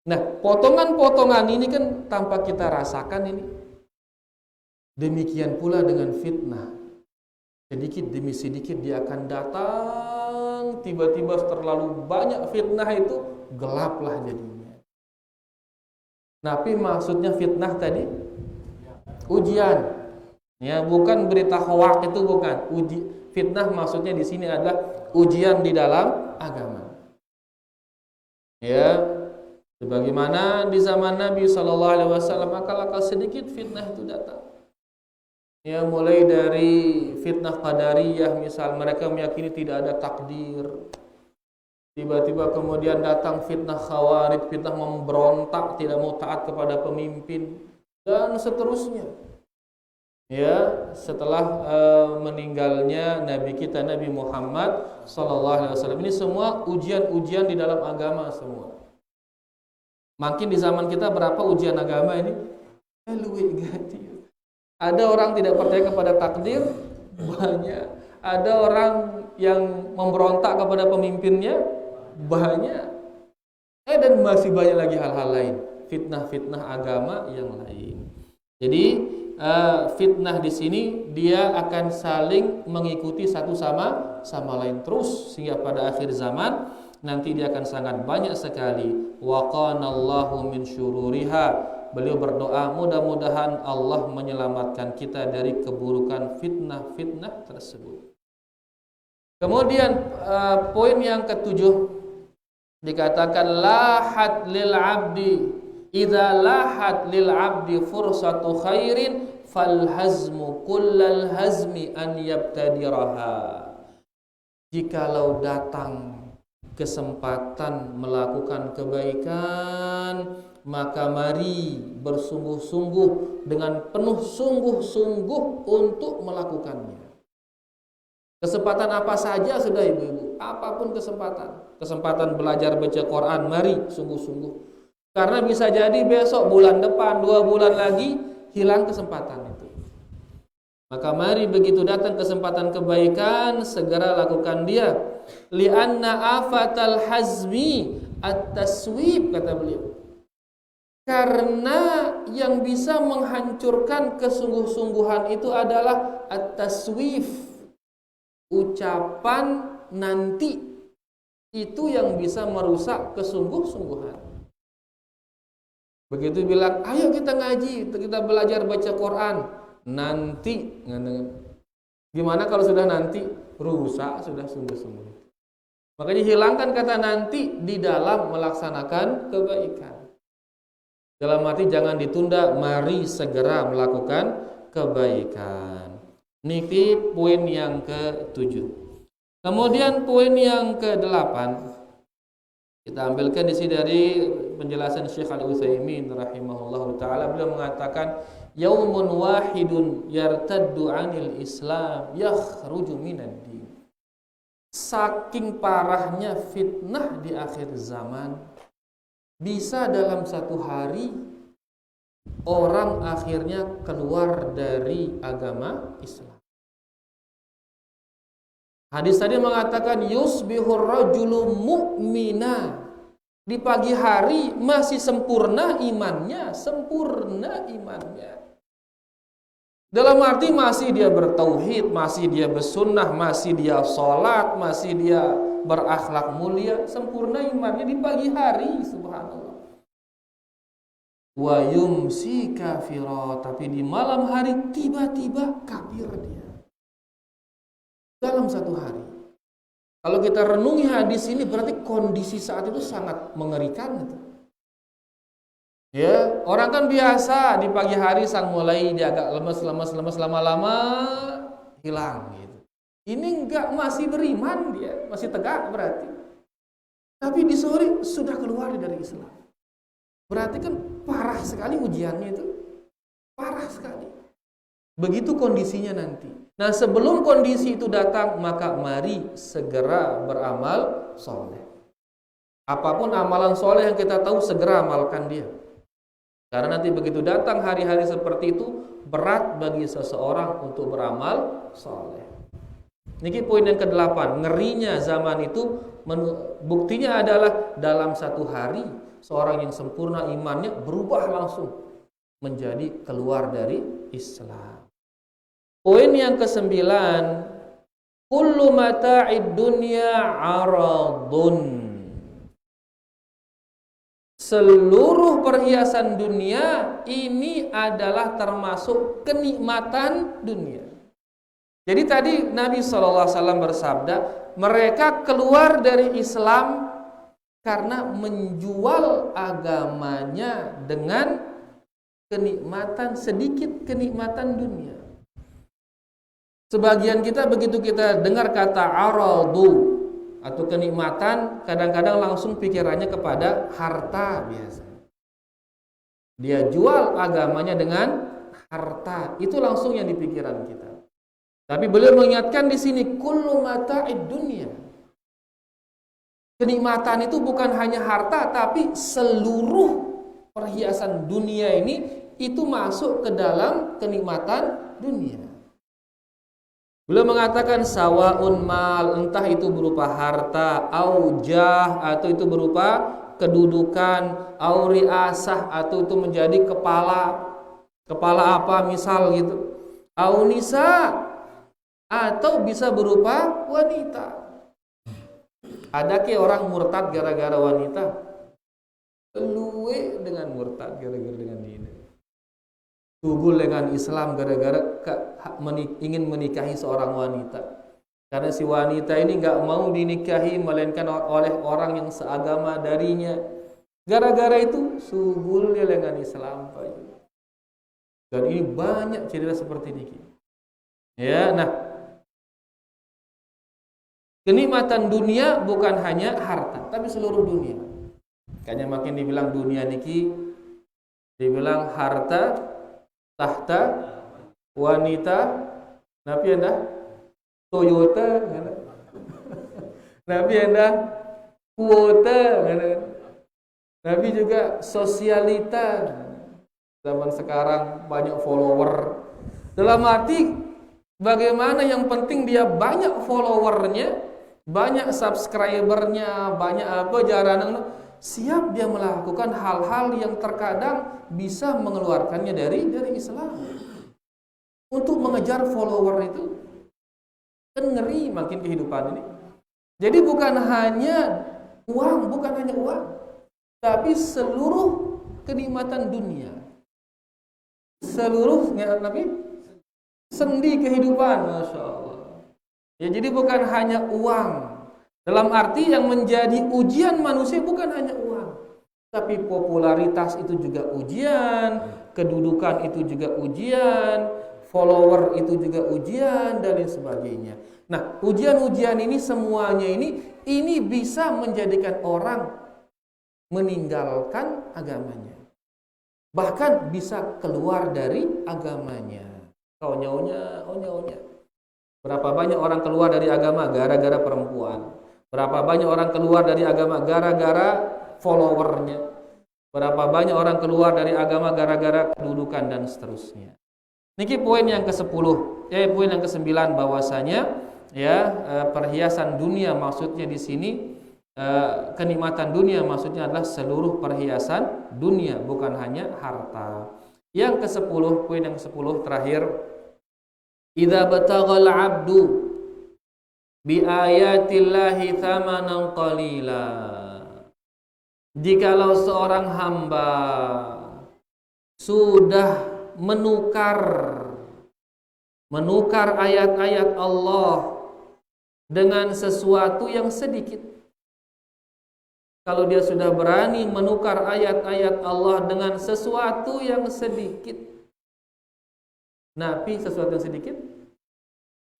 Nah, potongan-potongan ini kan tanpa kita rasakan ini. Demikian pula dengan fitnah. Sedikit demi sedikit dia akan datang, tiba-tiba terlalu banyak fitnah itu, gelaplah jadinya. Tapi maksudnya fitnah tadi ujian. Ya, bukan berita hoak, itu bukan. Fitnah maksudnya di sini adalah ujian di dalam agama. Ya, sebagaimana di zaman Nabi SAW akal-akal sedikit fitnah itu datang. Ya, mulai dari fitnah qadariyah, misal mereka meyakini tidak ada takdir. Tiba-tiba kemudian datang fitnah khawarij, fitnah memberontak, tidak mau taat kepada pemimpin, dan seterusnya. Ya, setelah meninggalnya Nabi kita Nabi Muhammad SAW, ini semua ujian-ujian di dalam agama semua. Makin di zaman kita berapa ujian agama ini? Luwih ganti. Ada orang tidak percaya kepada takdir, banyak. Ada orang yang memberontak kepada pemimpinnya, banyak. Dan masih banyak lagi hal-hal lain, fitnah-fitnah agama yang lain. Jadi fitnah di sini dia akan saling mengikuti satu sama lain terus, sehingga pada akhir zaman nanti dia akan sangat banyak sekali. Wa qanallahu min syururiha. Beliau berdoa mudah-mudahan Allah menyelamatkan kita dari keburukan fitnah-fitnah tersebut. Kemudian poin yang ketujuh dikatakan lahat lil abdi idza lahat lil abdi fursatu khairin fal hazmu kullal hazmi an yabtadiraha. Jikalau datang kesempatan melakukan kebaikan, maka mari bersungguh-sungguh dengan penuh sungguh-sungguh untuk melakukannya. Kesempatan apa saja sudah ibu-ibu, apapun kesempatan. Kesempatan belajar baca Quran, mari sungguh-sungguh. Karena bisa jadi besok, bulan depan, 2 bulan lagi hilang kesempatan itu. Maka mari begitu datang kesempatan kebaikan, segera lakukan dia. Li'anna afatal hazmi at-taswib, kata beliau. Karena yang bisa menghancurkan kesungguh-sungguhan itu adalah at-taswif, ucapan nanti. Itu yang bisa merusak kesungguh-sungguhan. Begitu bilang, ayo kita ngaji, kita belajar baca Quran, nanti. Gimana kalau sudah nanti? Rusak sudah sungguh-sungguh. Makanya hilangkan kata nanti di dalam melaksanakan kebaikan. Dalam arti jangan ditunda, mari segera melakukan kebaikan. Niki poin yang ke-7. Kemudian poin yang ke-8 kita ambilkan di sini dari penjelasan Syekh Al-Utsaimin rahimahullahu taala. Beliau mengatakan yaumun wahidun yartaddu 'anil Islam yakhruju minad din. saking parahnya fitnah di akhir zaman, bisa dalam satu hari orang akhirnya keluar dari agama Islam. Hadis tadi mengatakan yusbihur rajulu mu'mina. Di pagi hari masih sempurna imannya, Dalam arti masih dia bertauhid, masih dia bersunnah, masih dia sholat, masih dia berakhlak mulia, sempurna imannya di pagi hari, subhanallah. Wa yumsi kafira, tapi di malam hari tiba-tiba kafir dia. Dalam satu hari. Kalau kita renungi hadis ini berarti kondisi saat itu sangat mengerikan gitu. Ya, orang kan biasa di pagi hari sang mulai dia agak lemes lama-lama hilang gitu. Ini enggak, masih beriman dia, masih tegak berarti. Tapi di sore sudah keluar dari Islam. Berarti kan parah sekali ujiannya itu. Parah sekali. Begitu kondisinya nanti. Nah, sebelum kondisi itu datang, maka mari segera beramal soleh. Apapun amalan soleh yang kita tahu, segera amalkan dia. Karena nanti begitu datang hari-hari seperti itu, berat bagi seseorang untuk beramal soleh. Ini poin yang ke-8. Ngerinya zaman itu, buktinya adalah dalam satu hari, seorang yang sempurna imannya berubah langsung menjadi keluar dari Islam. Poin yang ke-9, kullu mata'id dunya aradun. Seluruh perhiasan dunia ini adalah termasuk kenikmatan dunia. Jadi tadi Nabi SAW bersabda, mereka keluar dari Islam karena menjual agamanya dengan kenikmatan, sedikit kenikmatan dunia. Sebagian kita begitu kita dengar kata aradu atau kenikmatan, kadang-kadang langsung pikirannya kepada harta biasa. Dia jual agamanya dengan harta, itu langsung yang di pikiran kita. Tapi beliau mengingatkan di sini kullu mata'id dunya. Kenikmatan itu bukan hanya harta, tapi seluruh perhiasan dunia ini itu masuk ke dalam kenikmatan dunia. Beliau mengatakan sawaun mal, entah itu berupa harta, au jah, atau itu berupa kedudukan, au riasah, atau itu menjadi kepala apa misal gitu, au nisa, atau bisa berupa wanita. Ada ke orang murtad gara-gara wanita? Keluwe dengan murtad gara-gara dengan ini. Tugul dengan Islam gara-gara ingin menikahi seorang wanita. Karena si wanita ini gak mau dinikahi melainkan oleh orang yang seagama darinya. Gara-gara itu sugul dia dengan Islam. Dan ini banyak cerita seperti ini. Ya, nah, kenikmatan dunia bukan hanya harta, tapi seluruh dunia. Kayaknya makin dibilang dunia niki, dibilang harta, tahta, wanita, nabi anda Toyota, nabi anda kuota, nabi juga sosialita. Zaman sekarang banyak follower. Dalam arti bagaimana yang penting dia banyak followernya, banyak subscribernya, banyak apa jaranan, siap dia melakukan hal-hal yang terkadang bisa mengeluarkannya dari Islam. Untuk mengejar follower itu kan ngeri makin kehidupan ini. Jadi bukan hanya uang, tapi seluruh kenikmatan dunia, seluruh sendi kehidupan, masya Allah. Ya, jadi bukan hanya uang. Dalam arti yang menjadi ujian manusia bukan hanya uang, tapi popularitas itu juga ujian, kedudukan itu juga ujian, follower itu juga ujian, dan lain sebagainya. Nah, ujian-ujian ini semuanya ini bisa menjadikan orang meninggalkan agamanya. Bahkan bisa keluar dari agamanya. Onyonya. Berapa banyak orang keluar dari agama gara-gara perempuan. Berapa banyak orang keluar dari agama gara-gara followernya. Berapa banyak orang keluar dari agama gara-gara kedudukan dan seterusnya. Niki poin yang ke-10, poin yang ke-9 bahwasanya perhiasan dunia maksudnya di sini kenikmatan dunia maksudnya adalah seluruh perhiasan dunia, bukan hanya harta. Yang ke-10, poin yang ke-10 terakhir, idza bataghal 'abdu bi ayatillahi thamanan qalila. Jikalau seorang hamba sudah menukar ayat-ayat Allah dengan sesuatu yang sedikit. Kalau dia sudah berani menukar ayat-ayat Allah dengan sesuatu yang sedikit. Nabi sesuatu yang sedikit?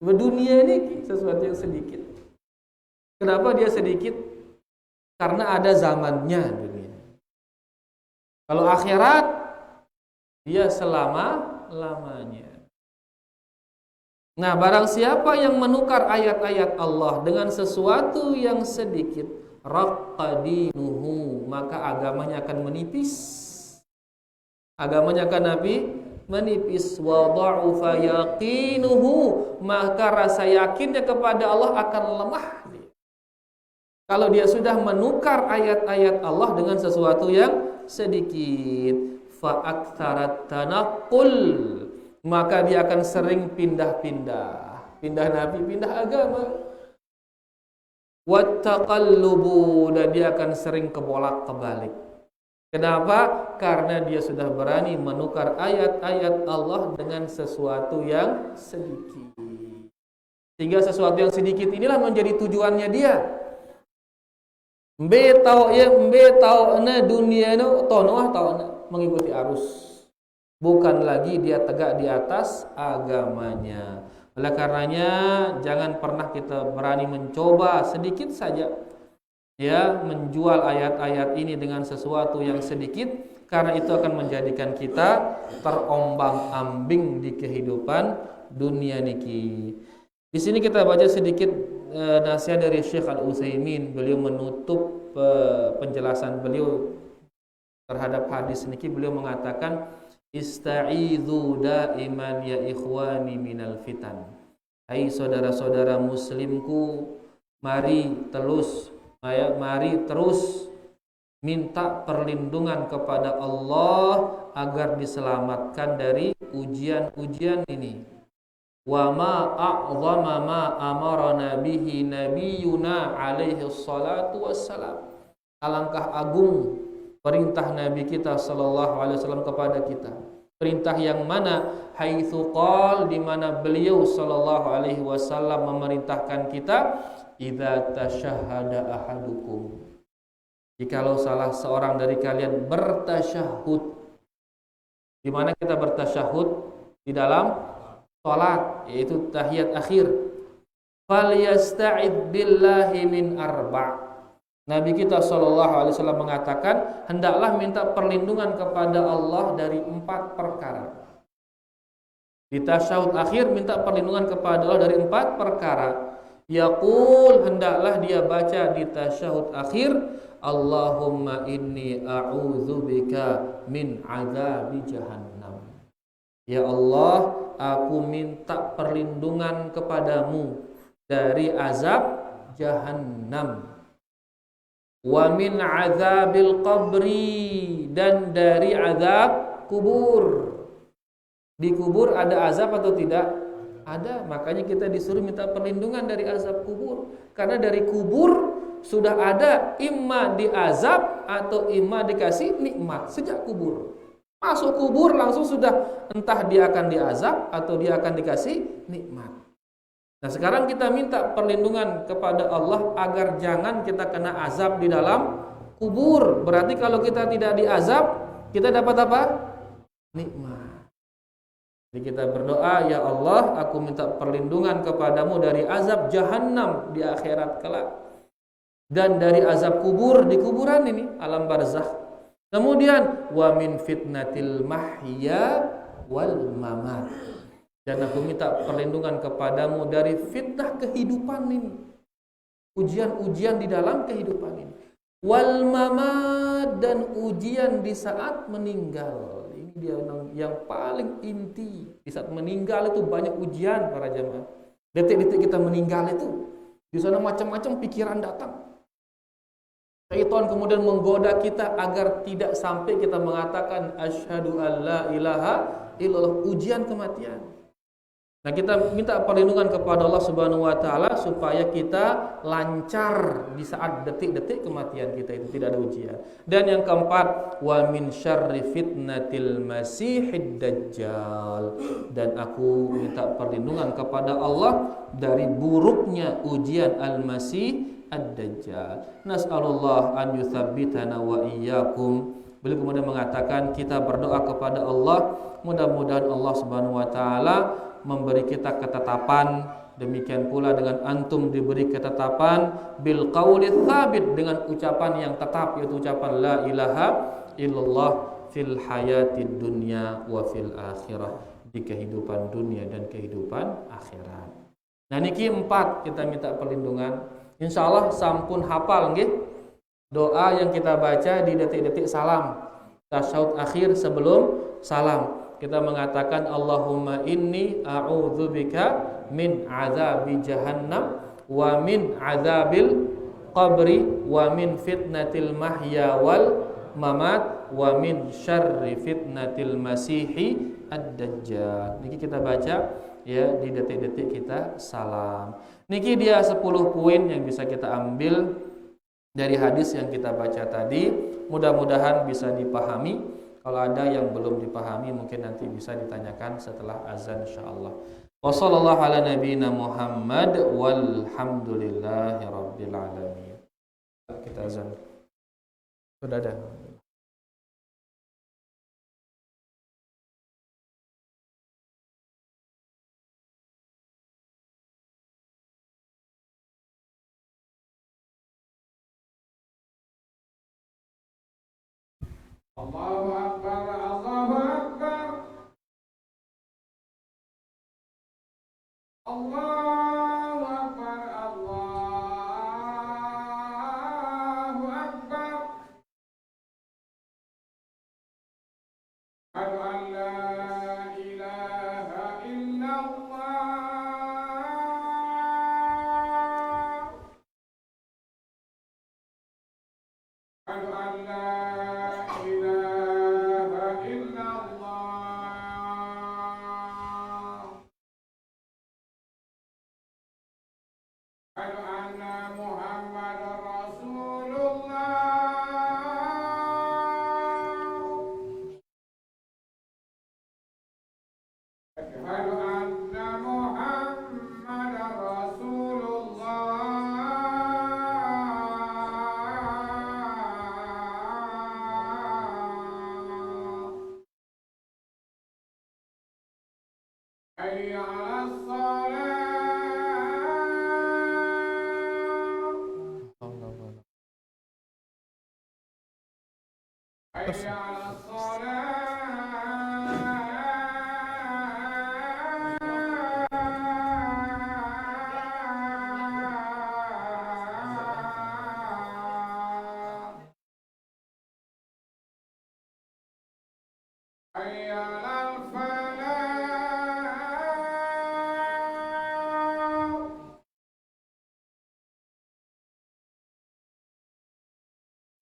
Dunia ini sesuatu yang sedikit. Kenapa dia sedikit? Karena ada zamannya dunia. Kalau akhirat, dia selama-lamanya. Nah, barang siapa yang menukar ayat-ayat Allah dengan sesuatu yang sedikit, raqqadinuhu, maka agamanya akan menipis. Agamanya akan menipis. Wa dha'ufa yaqinuhu, maka rasa yakinnya kepada Allah akan lemah. Kalau dia sudah menukar ayat-ayat Allah dengan sesuatu yang sedikit, fa aktsarat tanaqqul, maka dia akan sering pindah-pindah, pindah nabi, pindah agama. Wattaqallubu, dan dia akan sering kebolak-kebalik. Kenapa? Karena dia sudah berani menukar ayat-ayat Allah dengan sesuatu yang sedikit. Sehingga sesuatu yang sedikit inilah menjadi tujuannya dia. Mbe tau na dunia no tonoah tau na mengikuti arus. Bukan lagi dia tegak di atas agamanya. Oleh karenanya jangan pernah kita berani mencoba sedikit saja menjual ayat-ayat ini dengan sesuatu yang sedikit, karena itu akan menjadikan kita terombang-ambing di kehidupan dunia niki. Di sini kita baca sedikit nasihat dari Syekh Al-Utsaimin. Beliau menutup penjelasan beliau terhadap hadis niki, beliau mengatakan, ista'idzu daiman ya ikhwani minal fitan. Hai saudara-saudara muslimku, mari terus minta perlindungan kepada Allah agar diselamatkan dari ujian-ujian ini. Wa ma a'zama ma amarana bihi nabiyuna alaihi salatu wassalam. Alangkah agung perintah Nabi kita sallallahu alaihi wasallam kepada kita. Perintah yang mana? Haitsu qal, di mana beliau sallallahu alaihi wasallam memerintahkan kita, idza tasyahhada ahadukum, jikalau salah seorang dari kalian bertasyahud. Di mana kita bertasyahud? Di dalam salat, yaitu tahiyat akhir. Falyasta'id billahi min arba'. Nabi kita SAW mengatakan, hendaklah minta perlindungan kepada Allah dari 4 perkara. Di tasyahud akhir minta perlindungan kepada Allah dari 4 perkara. Yaqul, hendaklah dia baca di tasyahud akhir, Allahumma inni a'udzubika min azabi jahannam. Ya Allah, aku minta perlindungan kepadamu dari azab jahannam. Wa min azabil qabri, dan dari azab kubur. Di kubur ada azab atau tidak? Ada. Makanya kita disuruh minta perlindungan dari azab kubur. Karena dari kubur sudah ada imma diazab atau imma dikasih nikmat sejak kubur. Masuk kubur langsung sudah entah dia akan diazab atau dia akan dikasih nikmat. Nah, sekarang kita minta perlindungan kepada Allah agar jangan kita kena azab di dalam kubur. Berarti kalau kita tidak diazab, kita dapat apa? Nikmat. Jadi kita berdoa, ya Allah, aku minta perlindungan kepadamu dari azab jahannam di akhirat kelak, dan dari azab kubur di kuburan ini, alam barzakh. Kemudian wa min fitnatil mahya wal mamat, Dan aku minta perlindungan kepadamu dari fitnah kehidupan ini, ujian-ujian di dalam kehidupan ini. Wal mamad, dan ujian di saat meninggal. Ini dia yang paling inti. Di saat meninggal itu banyak ujian para jemaah. Detik-detik kita meninggal itu, di sana macam-macam pikiran datang. Syaitan kemudian menggoda kita agar tidak sampai kita mengatakan asyhadu alla ilaha illallah, ujian kematian. Nah, kita minta perlindungan kepada Allah Subhanahu wa taala supaya kita lancar di saat detik-detik kematian kita itu, tidak ada ujian. Dan yang keempat, wa min syarri fitnatil masihid dajjal. Dan aku minta perlindungan kepada Allah dari buruknya ujian al-masih ad-dajjal. Nas'alullah an yutsabbitana wa iyyakum. Beliau kemudian mengatakan kita berdoa kepada Allah, mudah-mudahan Allah Subhanahu wa taala memberi kita ketetapan, demikian pula dengan antum diberi ketetapan bil qauli tsabit, dengan ucapan yang tetap, yaitu ucapan la ilaha illallah fil hayatid dunya wa fil akhirah, di kehidupan dunia dan kehidupan akhirat. Nah niki 4 kita minta perlindungan. Insyaallah sampun hafal nggih doa yang kita baca di detik-detik salam, tasyahud akhir sebelum salam. Kita mengatakan Allahumma inni a'udzubika min azabi jahannam wa min azabil qabri wa min fitnatil mahya wal mamat wa min syarri fitnatil masihi ad-dajjal. Niki kita baca ya di detik-detik kita salam. Niki dia 10 poin yang bisa kita ambil dari hadis yang kita baca tadi. Mudah-mudahan bisa dipahami. Kalau ada yang belum dipahami mungkin nanti bisa ditanyakan setelah azan insyaallah. Wassallallahu ala nabiyyina Muhammad walhamdulillahi rabbil alamin. Kita azan. Sudah ada. Allahu Akbar, Allahu Akbar, Allahu Akbar, Allahu Akbar. Asyhadu an la ilaha illallah. Asyhadu an la hayya 'alas shalah, hayya 'alas shalah. Hayya 'alal falah,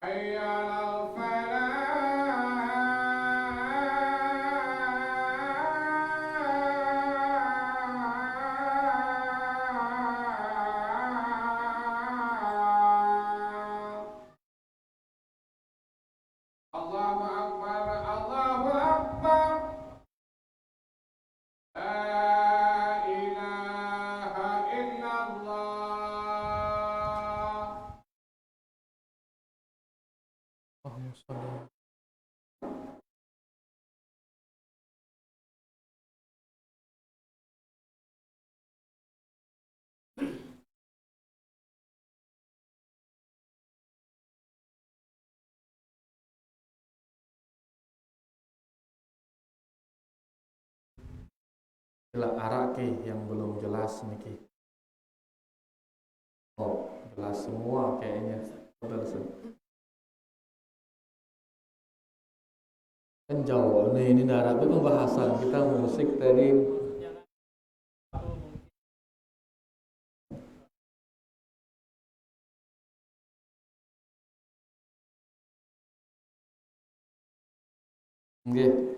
hayya 'alal falah. Allahu Akbar, Allahu Akbar. La ilaha illallah. Allahumma shalli. Sila arak ke yang belum jelas nih ke. Oh, jelas semua kayaknya. Kan jauh nih ini darah pembahasan kita musik tadi. Nggih.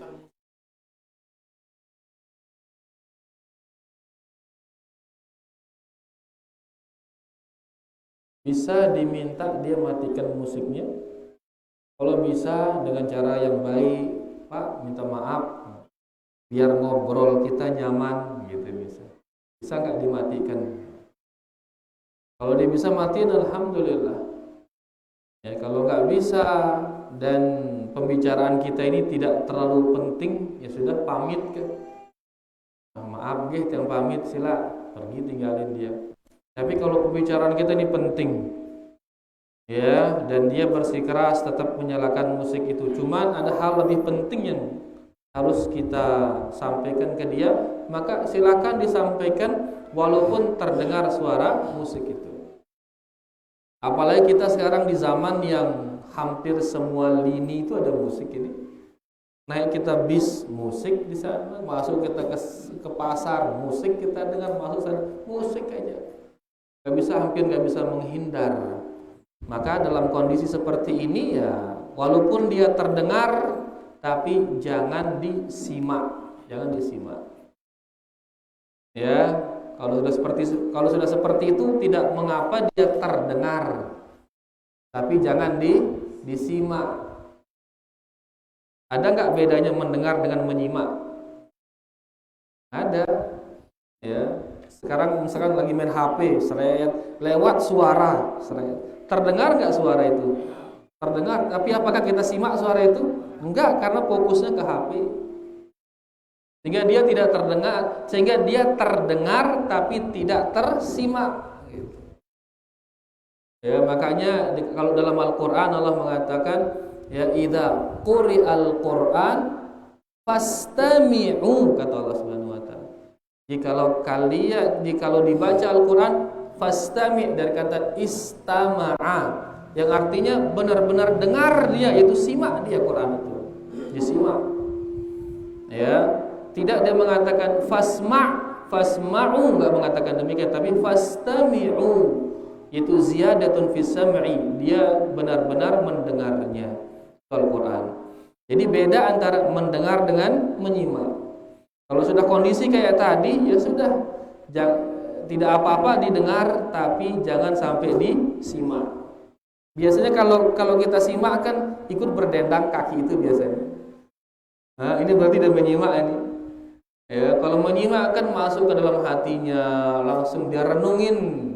Bisa diminta dia matikan musiknya. Kalau bisa dengan cara yang baik, Pak, minta maaf, biar ngobrol kita nyaman, gitu bisa. Bisa nggak dimatikan? Kalau dia bisa matiin, alhamdulillah. Ya, kalau nggak bisa dan pembicaraan kita ini tidak terlalu penting, ya sudah pamit ke. Maaf, yang pamit sila pergi tinggalin dia. Tapi kalau pembicaraan kita ini penting, ya, dan dia bersikeras tetap menyalakan musik itu. Cuman ada hal lebih penting yang harus kita sampaikan ke dia, maka silakan disampaikan walaupun terdengar suara musik itu. Apalagi kita sekarang di zaman yang hampir semua lini itu ada musik ini. Naik kita bis musik di sana, masuk kita ke pasar musik kita dengar, masuk sana musik aja. Hampir nggak bisa menghindar. Maka dalam kondisi seperti ini ya, walaupun dia terdengar, tapi jangan disimak, Ya, kalau sudah seperti itu tidak mengapa dia terdengar, tapi jangan disimak. Ada nggak bedanya mendengar dengan menyimak? Ada, ya. Sekarang misalkan lagi main HP, lewat suara, terdengar nggak suara itu? Terdengar, tapi apakah kita simak suara itu? Enggak, karena fokusnya ke HP. Sehingga dia terdengar tapi tidak tersimak. Gitu. Ya, makanya kalau dalam Al-Quran Allah mengatakan, ya idza quri'al Quran fastami'u, kata Allah Subhanahu wa taala. Jikalau dibaca Al-Quran, fastami' dari kata istama'a, yang artinya benar-benar dengar dia, itu simak dia Quran itu, disimak. Ya, tidak dia mengatakan fasma'u, enggak mengatakan demikian, tapi fastami'u, itu ziyadatun fis sam'i, dia benar-benar mendengarnya Al-Quran. Jadi beda antara mendengar dengan menyimak. Kalau sudah kondisi kayak tadi, ya sudah, tidak apa-apa didengar, tapi jangan sampai disimak. Biasanya kalau kita simak kan ikut berdendang kaki itu biasanya. Nah, ini berarti dia menyimak ini. Ya, kalau menyimak kan masuk ke dalam hatinya, langsung dia renungin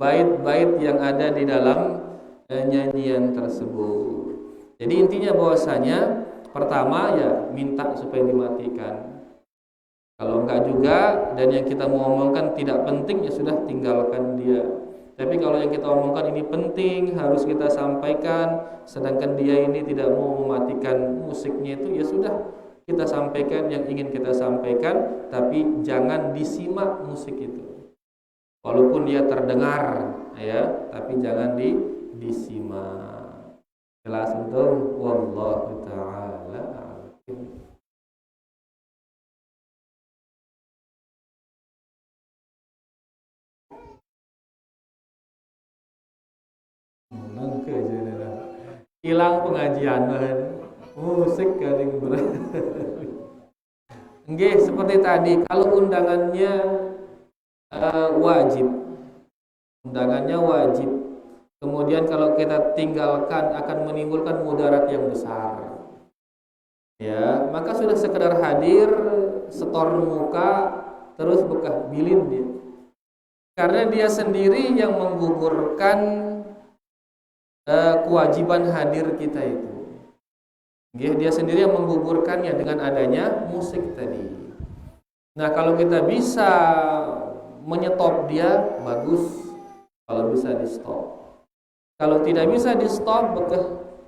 bait-bait yang ada di dalam nyanyian tersebut. Jadi intinya bahwasanya pertama ya minta supaya dimatikan. Kalau enggak juga dan yang kita mau omongkan tidak penting, ya sudah tinggalkan dia. Tapi kalau yang kita omongkan ini penting, harus kita sampaikan, sedangkan dia ini tidak mau mematikan musiknya, itu ya sudah, kita sampaikan yang ingin kita sampaikan, tapi jangan disimak musik itu. Walaupun dia terdengar, ya, tapi jangan disimak. Jelas untuk wallahu ta'ala. Hilang pengajian musik garing berat. Nggih, seperti tadi, kalau undangannya wajib, kemudian kalau kita tinggalkan akan menimbulkan mudarat yang besar, ya, maka sudah sekedar hadir, setor muka, terus bekah bilin dia, karena dia sendiri yang menggugurkan kewajiban hadir kita itu. Dia sendiri yang menggugurkannya dengan adanya musik tadi. Nah, kalau kita bisa menyetop dia, bagus. Kalau bisa di stop. Kalau tidak bisa di stop,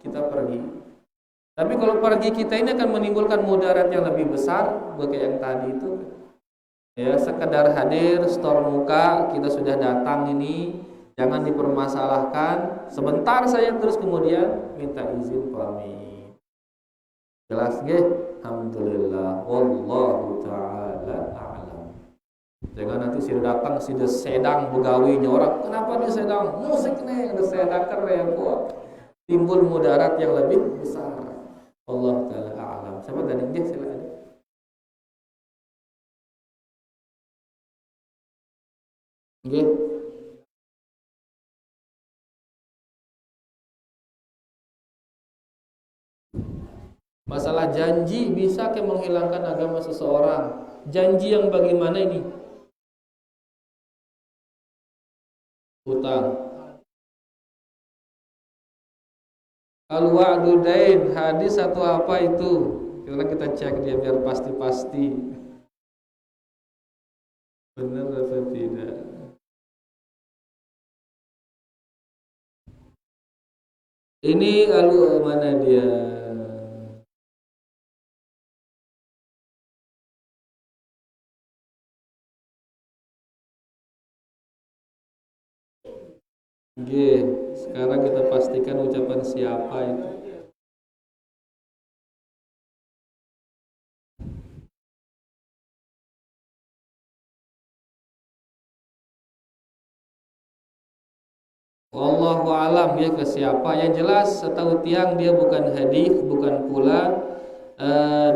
kita pergi. Tapi kalau pergi kita ini akan menimbulkan mudarat yang lebih besar, kayak yang tadi itu. Ya, sekedar hadir, store muka, kita sudah datang ini, jangan dipermasalahkan. Sebentar saya terus kemudian minta izin pamit. Jelas nggih? Alhamdulillah. Wallahu taala a'lam. Jangan nanti sudah datang sudah sedang begawinya orang. Kenapa dia sedang? Musik nih, ada sedang keren kok. Timbul mudarat yang lebih besar. Allah taala a'lam. Siapa tadi? Nggih, silakan. Nggih. Masalah janji bisa ke menghilangkan agama seseorang. Janji yang bagaimana ini? Hutang. Al-wa'du dain, hadis atau apa itu? Kita cek dia biar pasti-pasti. Benar atau tidak? Ini mana dia? Oke, sekarang kita pastikan ucapan siapa itu. Wallahu alam ya, ke siapa yang jelas setahu tiang dia bukan hadis, bukan pula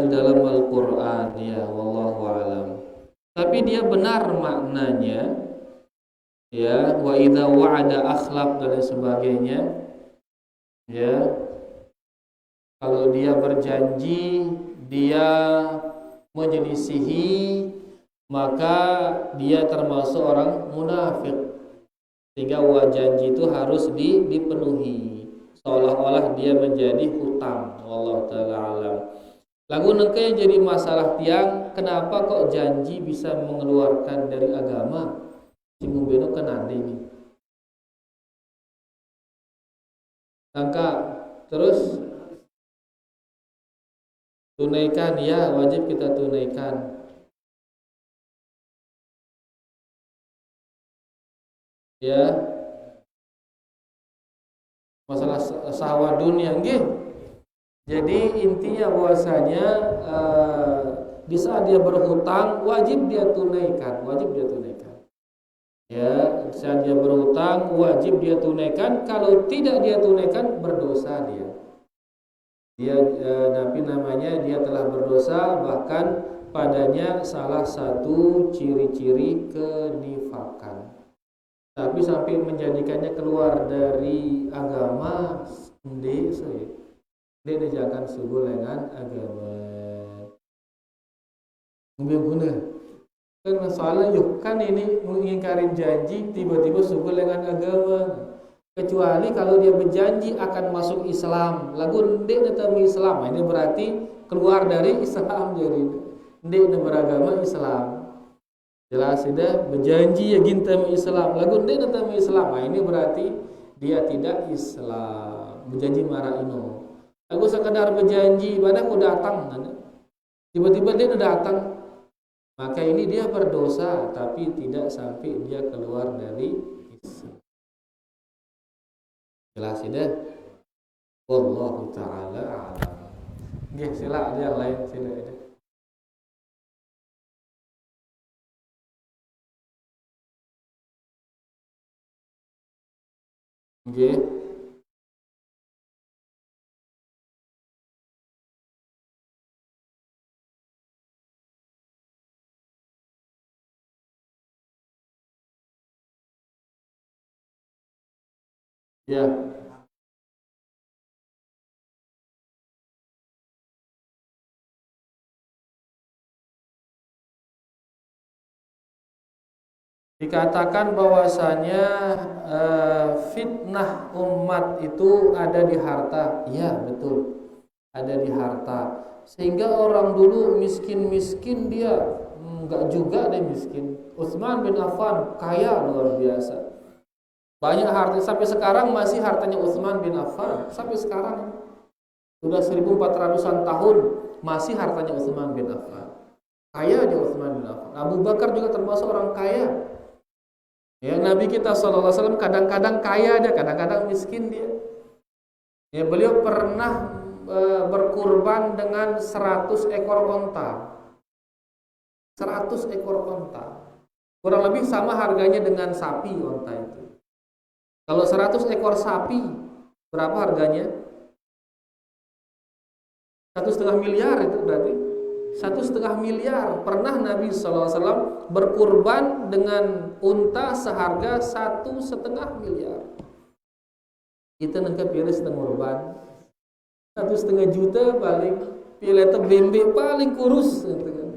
di dalam Al-Qur'an ya, wallahu alam. Tapi dia benar maknanya ya, wa idza wa'ada akhlaf dan sebagainya ya. Kalau dia berjanji dia menyelisihi, maka dia termasuk orang munafik. Sehingga janji itu harus dipenuhi, seolah-olah dia menjadi hutang. Allah taala alam. Lagu nengke yang jadi masalah tiang, kenapa kok janji bisa mengeluarkan dari agama? Singgung beno kenandi ini. Angka terus tunaikan ya, wajib kita tunaikan. Ya, masalah sahwat dunia nggih. Jadi intinya bahwasanya di saat dia berhutang wajib dia tunaikan, ya, saat dia berhutang wajib dia tunaikan. Kalau tidak dia tunaikan berdosa dia tapi namanya dia telah berdosa, bahkan padanya salah satu ciri-ciri kenifakan. Tapi sampai menjadikannya keluar dari agama, dia jangan subuh dengan agama. Guna. Kan masalah yuk kan ini mengingkarin janji tiba-tiba subuh dengan agama. Kecuali kalau dia berjanji akan masuk Islam, lagu ndek netemu Islam, ini berarti keluar dari Islam, jadi ndek beragama Islam. Jelas sudah berjanji ya gintem Islam, lagu ndek netemu Islam, ini berarti dia tidak Islam. Berjanji marah ino. Aku sekedar berjanji, pada aku datang, tiba-tiba dia datang, maka ini dia berdosa, tapi tidak sampai dia keluar dari Islam. Jelas sudah. Wallahu taala a'lam. Nggih, sila yang lain sila ada. Nggih. Ya. Dikatakan bahwasanya fitnah umat itu ada di harta. Ya, betul. Ada di harta. Sehingga orang dulu miskin-miskin dia enggak juga deh miskin. Utsman bin Affan kaya luar biasa. Banyak harta, sampai sekarang masih hartanya Utsman bin Affan. Sampai sekarang sudah 1400-an tahun masih hartanya Utsman bin Affan. Kaya dia Utsman bin Affan. Abu Bakar juga termasuk orang kaya. Ya, Nabi kita SAW kadang-kadang kaya dia, kadang-kadang miskin dia. Ya, beliau pernah berkurban dengan 100 ekor onta. 100 ekor onta. Kurang lebih sama harganya dengan sapi onta itu. Kalau 100 ekor sapi, berapa harganya? 1,5 miliar itu berarti. 1,5 miliar. Pernah Nabi SAW berkurban dengan unta seharga 1,5 miliar. Kita nangkep piris dengan kurban 1,5 juta paling pilih bembe paling kurus gitu kan.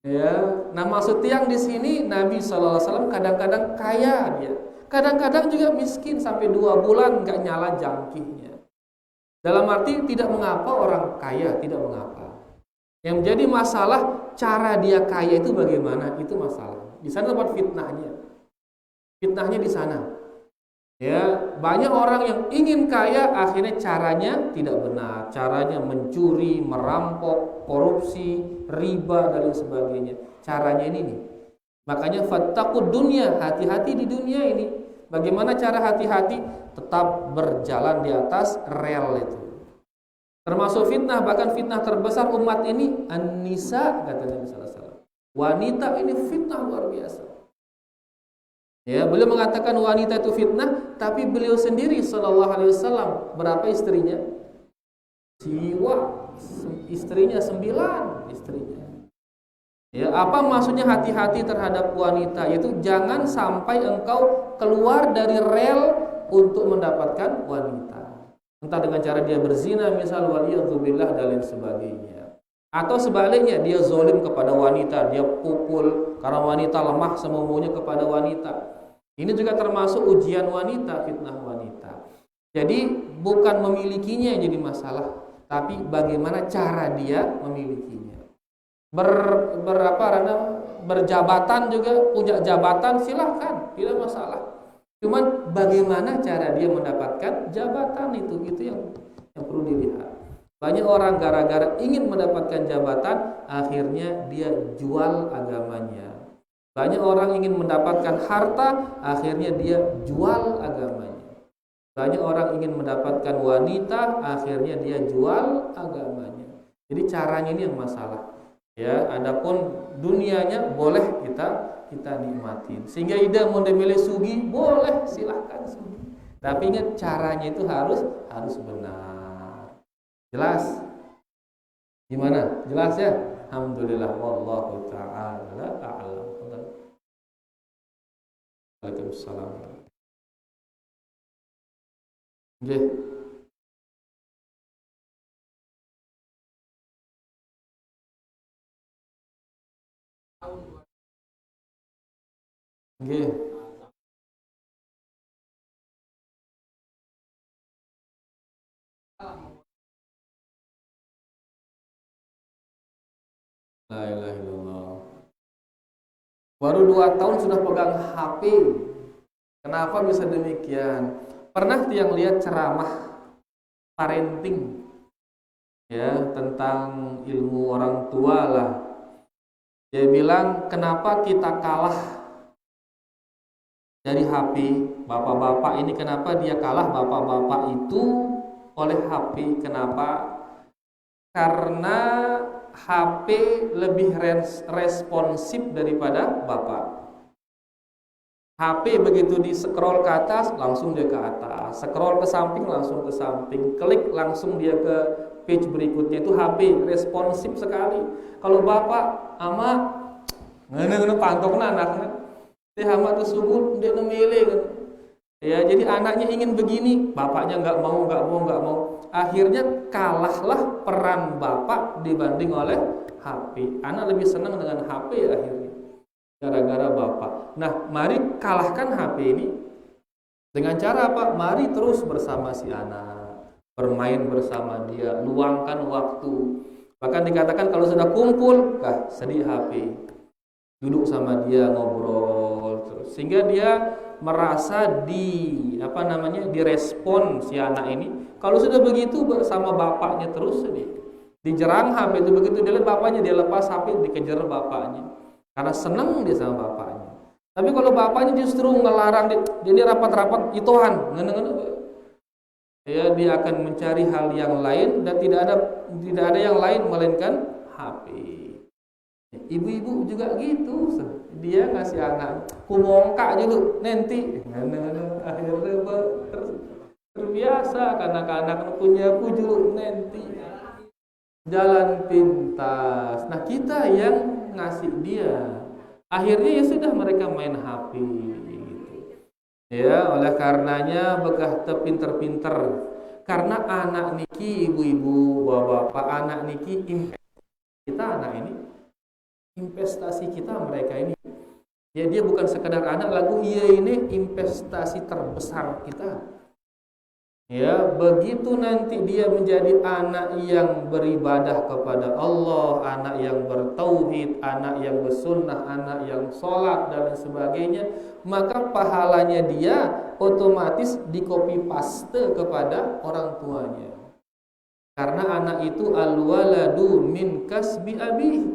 Ya, nah maksud yang di sini Nabi SAW kadang-kadang kaya dia, kadang-kadang juga miskin sampai 2 bulan nggak nyala jangkihnya. Dalam arti tidak mengapa orang kaya, tidak mengapa. Yang menjadi masalah cara dia kaya itu bagaimana, itu masalah. Di sana tempat fitnahnya. Fitnahnya di sana. Ya, banyak orang yang ingin kaya akhirnya caranya tidak benar, caranya mencuri, merampok, korupsi, riba dan lain sebagainya. Caranya ini nih. Makanya fattaqud dunya, hati-hati di dunia ini. Bagaimana cara hati-hati? Tetap berjalan di atas rel itu. Termasuk fitnah, bahkan fitnah terbesar umat ini an-nisa, kata Nabi sallallahu alaihi wasallam. Wanita ini fitnah luar biasa. Ya, beliau mengatakan wanita itu fitnah, tapi beliau sendiri sallallahu alaihi wasallam berapa istrinya? Jiwa istrinya 9 istrinya. Ya, apa maksudnya hati-hati terhadap wanita? Itu jangan sampai engkau keluar dari rel untuk mendapatkan wanita. Entah dengan cara dia berzina misal waliyadzubillah dan lain sebagainya. Atau sebaliknya dia zalim kepada wanita, dia pukul karena wanita lemah semaunya kepada wanita. Ini juga termasuk ujian wanita, fitnah wanita. Jadi bukan memilikinya yang jadi masalah, tapi bagaimana cara dia memilikinya. Berjabatan juga, punya jabatan silahkan, tidak masalah. Cuman bagaimana cara dia mendapatkan jabatan itu yang perlu dilihat. Banyak orang gara-gara ingin mendapatkan jabatan, akhirnya dia jual agamanya. Banyak orang ingin mendapatkan harta, akhirnya dia jual agamanya. Banyak orang ingin mendapatkan wanita, akhirnya dia jual agamanya. Jadi caranya ini yang masalah. Ya, adapun dunianya boleh kita nikmatin. Sehingga ida mau milih sugi, boleh silahkan sugi. Tapi ingat caranya itu harus benar. Jelas? Gimana? Jelas ya? Alhamdulillah wallahu ta'ala a'lam. Waalaikumsalam. Nggih. Nggih. La ilaha illallah. Baru 2 tahun sudah pegang HP. Kenapa bisa demikian? Pernah yang lihat ceramah parenting ya tentang ilmu orang tua lah. Dia bilang kenapa kita kalah dari HP? Bapak-bapak ini kenapa dia kalah bapak-bapak itu oleh HP? Kenapa? Karena HP lebih responsif daripada bapak. HP begitu di scroll ke atas, langsung dia ke atas. Scroll ke samping, langsung ke samping. Klik, langsung dia ke page berikutnya. Itu HP responsif sekali. Kalau bapak, ama, ngene pantokna anaknya. Dia hama tersebut, dia memilih. Gitu. Ya, jadi anaknya ingin begini, bapaknya nggak mau. Akhirnya kalahlah peran bapak dibanding oleh HP. Anak lebih senang dengan HP akhirnya, gara-gara bapak. Nah, mari kalahkan HP ini dengan cara apa? Mari terus bersama si anak, bermain bersama dia, luangkan waktu. Bahkan dikatakan kalau sudah kumpul, sedih HP, duduk sama dia ngobrol terus, sehingga dia merasa direspon si anak ini. Kalau sudah begitu bersama bapaknya terus sedih. Dijerang HP itu, begitu dia lihat bapaknya, dia lepas HP, dikejar bapaknya. Karena senang dia sama bapaknya. Tapi kalau bapaknya justru ngelarang dia rapat-rapat ituan, ya dia akan mencari hal yang lain dan tidak ada yang lain melainkan HP. Ibu-ibu juga gitu, dia ngasih anak kumongka dulu nanti, akhirnya terbiasa kanak-kanak punya pujulu nanti jalan pintas. Nah kita yang ngasih dia, akhirnya ya sudah mereka main HP gitu. Ya, oleh karenanya bekah pinter-pinter. Karena anak niki ibu-ibu, bapak-bapak, anak niki kita anak ini investasi kita mereka ini. Ya dia bukan sekedar anak lagu, iya ini investasi terbesar kita. Ya, begitu nanti dia menjadi anak yang beribadah kepada Allah, anak yang bertauhid, anak yang bersunnah, anak yang sholat dan sebagainya, maka pahalanya dia otomatis di-copy paste kepada orang tuanya. Karena anak itu al-waladu min kasbi abih.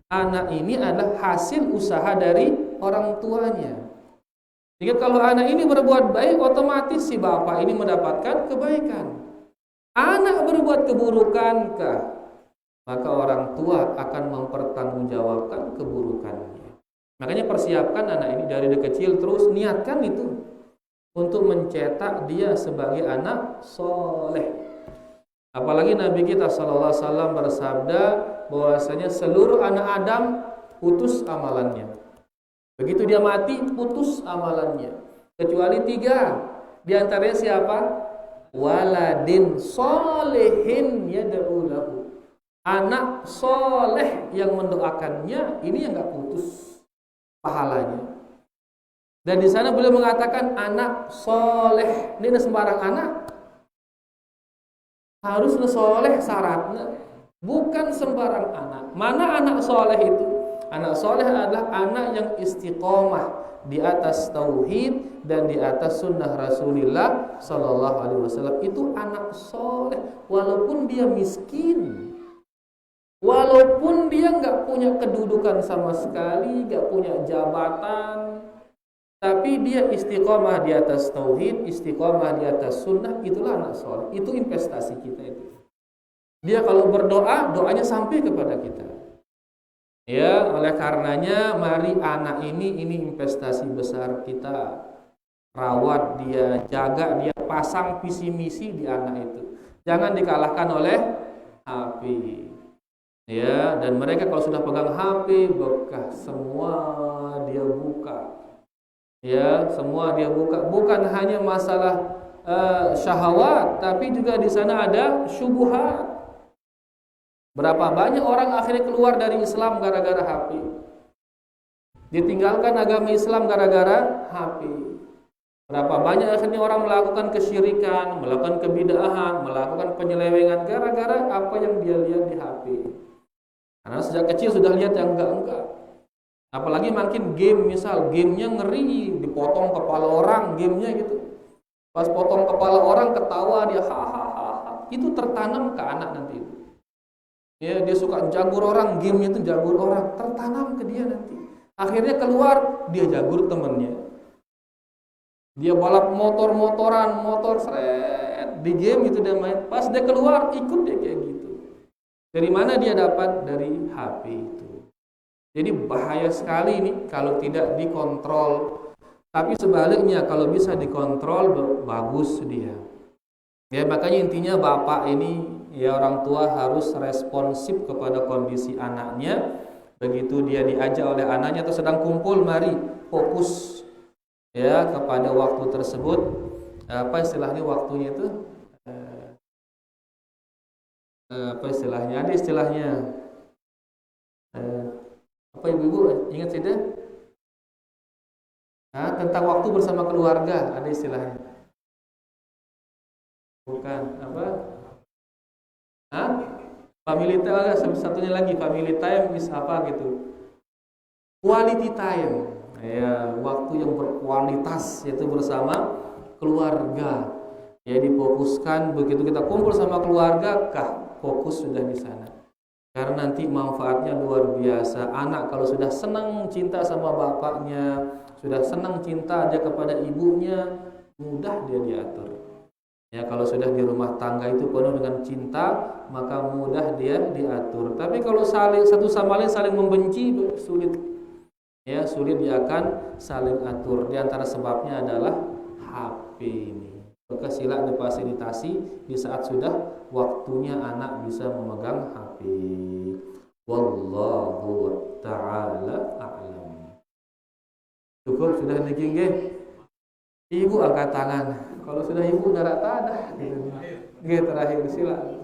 Anak ini adalah hasil usaha dari orang tuanya. Jika kalau anak ini berbuat baik, otomatis si bapak ini mendapatkan kebaikan. Anak berbuat keburukankah, maka orang tua akan mempertanggungjawabkan keburukannya. Makanya persiapkan anak ini dari kecil, terus niatkan itu untuk mencetak dia sebagai anak soleh. Apalagi Nabi kita sallallahu alaihi wasallam bersabda bahwasanya seluruh anak Adam putus amalannya. Begitu dia mati, putus amalannya. Kecuali 3. Di antaranya siapa? Waladin solehin yad'u lahu. Anak soleh yang mendoakannya, ini yang enggak putus pahalanya. Dan di sana beliau mengatakan anak soleh. Ini sembarang anak. Harus soleh syaratnya. Bukan sembarang anak. Mana anak soleh itu? Anak soleh adalah anak yang istiqomah di atas tauhid dan di atas sunnah Rasulullah Sallallahu Alaihi Wasallam. Itu anak soleh, walaupun dia miskin, walaupun dia nggak punya kedudukan sama sekali, nggak punya jabatan, tapi dia istiqomah di atas tauhid, istiqomah di atas sunnah. Itulah anak soleh. Itu investasi kita itu. Dia kalau berdoa, doanya sampai kepada kita. Ya, oleh karenanya mari anak ini investasi besar kita. Rawat dia, jaga dia, pasang visi misi di anak itu. Jangan dikalahkan oleh HP. Ya, dan mereka kalau sudah pegang HP, bekah semua dia buka. Ya, semua dia buka. Bukan hanya masalah syahwat, tapi juga di sana ada syubhat. Berapa banyak orang akhirnya keluar dari Islam gara-gara HP. Ditinggalkan agama Islam gara-gara HP. Berapa banyak akhirnya orang melakukan kesyirikan, melakukan kebid'ahan, melakukan penyelewengan gara-gara apa yang dia lihat di HP. Karena sejak kecil sudah lihat yang enggak-enggak. Apalagi makin game, misal gamenya ngeri, dipotong kepala orang gamenya gitu. Pas potong kepala orang ketawa dia hahaha. Itu tertanam ke anak nanti itu. Ya, dia suka jagur orang, gamenya itu jagur orang, tertanam ke dia nanti. Akhirnya keluar, dia jagur temennya. Dia balap motor-motoran, motor seret di game itu dia main. Pas dia keluar, ikut dia kayak gitu. Dari mana dia dapat? Dari HP itu. Jadi bahaya sekali ini kalau tidak dikontrol. Tapi sebaliknya kalau bisa dikontrol, bagus dia. Ya, makanya intinya bapak ini, ya orang tua harus responsif kepada kondisi anaknya. Begitu dia diajak oleh anaknya atau sedang kumpul, mari fokus ya kepada waktu tersebut. Apa istilahnya waktunya itu? Apa istilahnya? Ada istilahnya. Apa ibu-ibu ingat tidak? Tentang waktu bersama keluarga, ada istilahnya. Bukan apa? Family time, satunya lagi family time is apa gitu? Quality time. Ya, waktu yang berkualitas yaitu bersama keluarga. Ya, difokuskan begitu kita kumpul sama keluarga, fokus sudah di sana. Karena nanti manfaatnya luar biasa. Anak kalau sudah senang cinta sama bapaknya, sudah senang cinta aja kepada ibunya, mudah dia diatur. Ya, kalau sudah di rumah tangga itu penuh dengan cinta, maka mudah dia diatur. Tapi kalau saling satu sama lain saling membenci, sulit. Ya, sulit dia akan saling atur. Di antara sebabnya adalah HP ini. Maka sila difasilitasi di saat sudah waktunya anak bisa memegang HP. Wallahu ta'ala a'lam. Cukup sudah niki nggih. Ibu angkat tangan. Kalau sudah ibu darat tanah gitu. Nggih, terakhir silakan.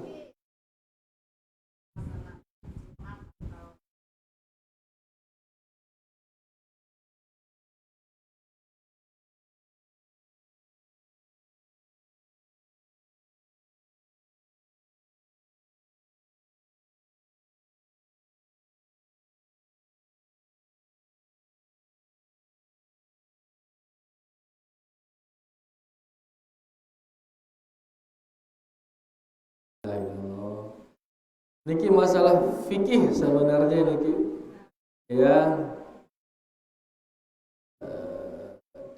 Niki masalah fikih sebenarnya niki. Ya.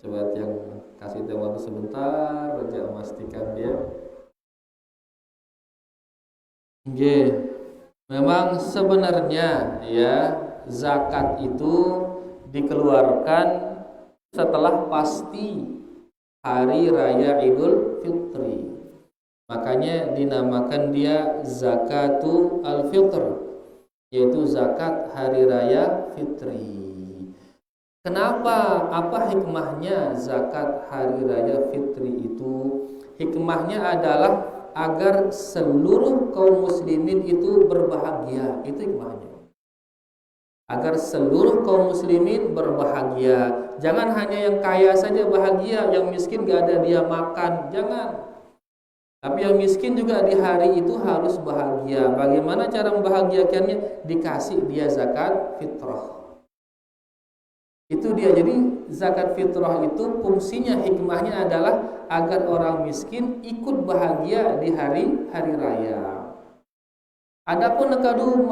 Coba yang kasih waktu sebentar aja memastikan dia. Nggih. Memang sebenarnya ya zakat itu dikeluarkan setelah pasti hari raya Idul Fitri. Makanya dinamakan dia zakatul al-fitr, yaitu zakat hari raya fitri. Kenapa? Apa hikmahnya zakat hari raya fitri itu? Hikmahnya adalah agar seluruh kaum muslimin itu berbahagia. Itu hikmahnya. Agar seluruh kaum muslimin berbahagia. Jangan hanya yang kaya saja bahagia, yang miskin gak ada dia makan. Jangan. Tapi yang miskin juga di hari itu harus bahagia. Bagaimana cara membahagiakannya? Dikasih dia zakat fitrah. Itu dia. Jadi zakat fitrah itu fungsinya, hikmahnya adalah agar orang miskin ikut bahagia di hari raya. Adapun nekadu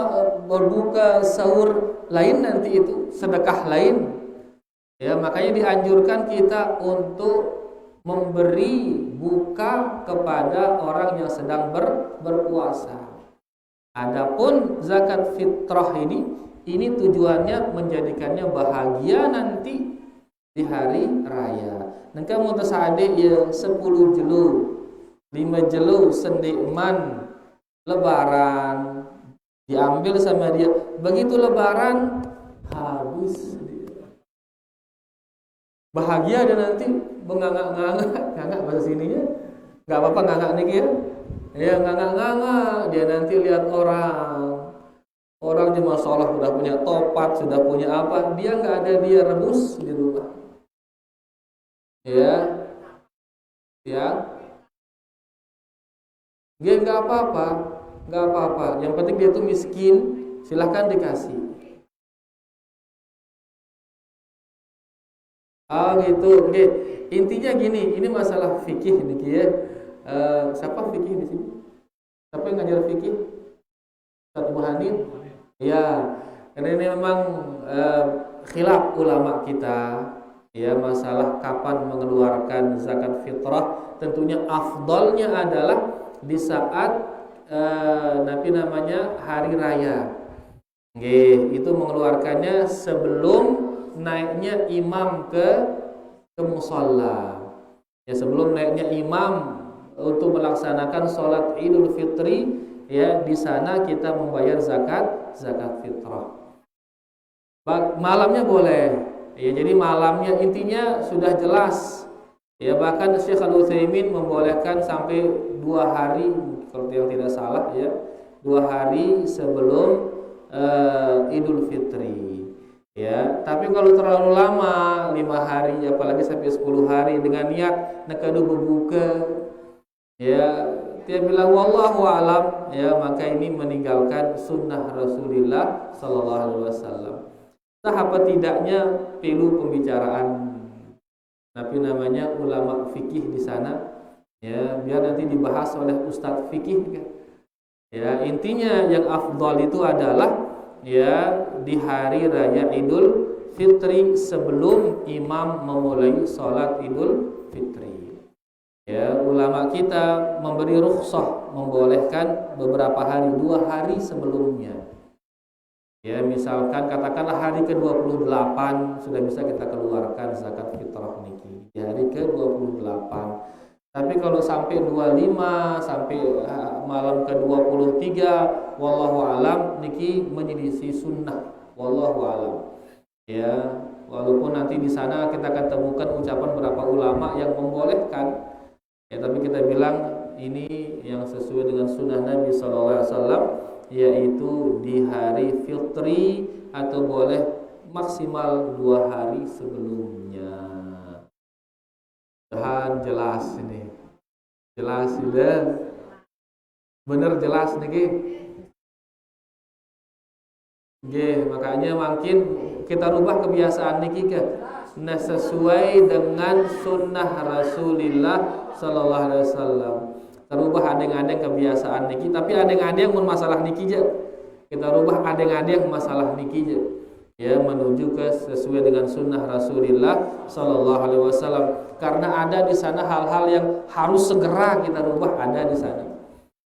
berbuka sahur lain nanti itu sedekah lain. Ya, makanya dianjurkan kita untuk memberi buka kepada orang yang sedang berpuasa. Adapun zakat fitrah ini tujuannya menjadikannya bahagia nanti di hari raya. Nengka mutasade ya 10 jelu, 5 jelu sendikman lebaran diambil sama dia. Begitu lebaran habis dia. Bahagia dan nanti ngangak bahasa sininya. Enggak apa-apa ngangak niki ya. Ya ngangak dia nanti lihat orang jemaah sholat sudah punya topat, sudah punya apa, dia enggak ada, dia rebus di rumah. Ya. Dia enggak apa-apa. Yang penting dia itu miskin, silahkan dikasih. Gitu. Oke. Intinya gini, ini masalah fikih niki ya. Siapa fikih di sini? Siapa yang ngajar fikih? Ustaz Ibu Hanif? Ya. Karena ini memang khilaf ulama kita ya masalah kapan mengeluarkan zakat fitrah. Tentunya afdalnya adalah di saat namanya hari raya. Nggih, itu mengeluarkannya sebelum naiknya imam ke musalla. Ya, sebelum naiknya imam untuk melaksanakan sholat Idul Fitri, ya di sana kita membayar zakat fitrah. Malamnya boleh. Ya, jadi malamnya intinya sudah jelas. Ya, bahkan Syekh Al-Utsaimin membolehkan sampai 2 hari kalau yang tidak salah ya, 2 hari sebelum Idul Fitri. Ya, tapi kalau terlalu lama 5 hari apalagi sampai 10 hari dengan niat nekadu berbuka, ya dia bilang wallahu alam, ya maka ini meninggalkan sunnah Rasulullah sallallahu alaihi wasallam. Nah, apa tidaknya perlu pembicaraan tapi namanya ulama fikih di sana, ya biar nanti dibahas oleh ustadz fikih kan. Ya, intinya yang afdal itu adalah ya di hari raya Idul Fitri sebelum imam memulai sholat Idul Fitri. Ya, ulama kita memberi rukhsah membolehkan beberapa hari, 2 hari sebelumnya. Ya, misalkan katakanlah hari ke-28 sudah bisa kita keluarkan zakat fitrah niki di hari ke-28. Tapi kalau sampai 25 sampai malam ke-23 wallahu alam niki menyelisih sunnah wallahu alam. Ya, walaupun nanti di sana kita akan temukan ucapan beberapa ulama yang membolehkan. Ya, tapi kita bilang ini yang sesuai dengan sunnah Nabi sallallahu alaihi wasallam, yaitu di hari fitri atau boleh maksimal 2 hari sebelumnya. Tahan jelas ini. Jelas sudah. Bener jelas niki. Nggih, makanya makin kita rubah kebiasaan niki ke nah sesuai dengan sunnah Rasulullah sallallahu alaihi wasallam. Terubah adeng-adeng kebiasaan niki, tapi adeng-adeng mun masalah niki je. Kita rubah adeng-adeng masalah niki je. Ya, menuju ke sesuai dengan sunnah Rasulullah sallallahu alaihi wasallam, karena ada di sana hal-hal yang harus segera kita rubah, ada di sana.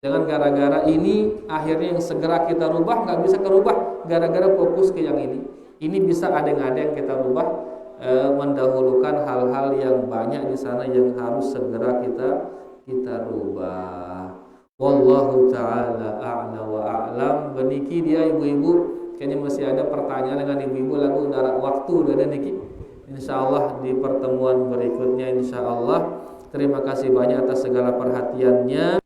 Jangan gara-gara ini akhirnya yang segera kita rubah nggak bisa kerubah gara-gara fokus ke yang ini. Ini bisa adeng-adeng kita rubah, mendahulukan hal-hal yang banyak di sana yang harus segera kita rubah. Wallahu taala a'la wa a'lam. Beniki dia ibu-ibu. Kayaknya masih ada pertanyaan dengan ibu-ibu lagu darah waktu dan niki. Insyaallah di pertemuan berikutnya insyaallah. Terima kasih banyak atas segala perhatiannya.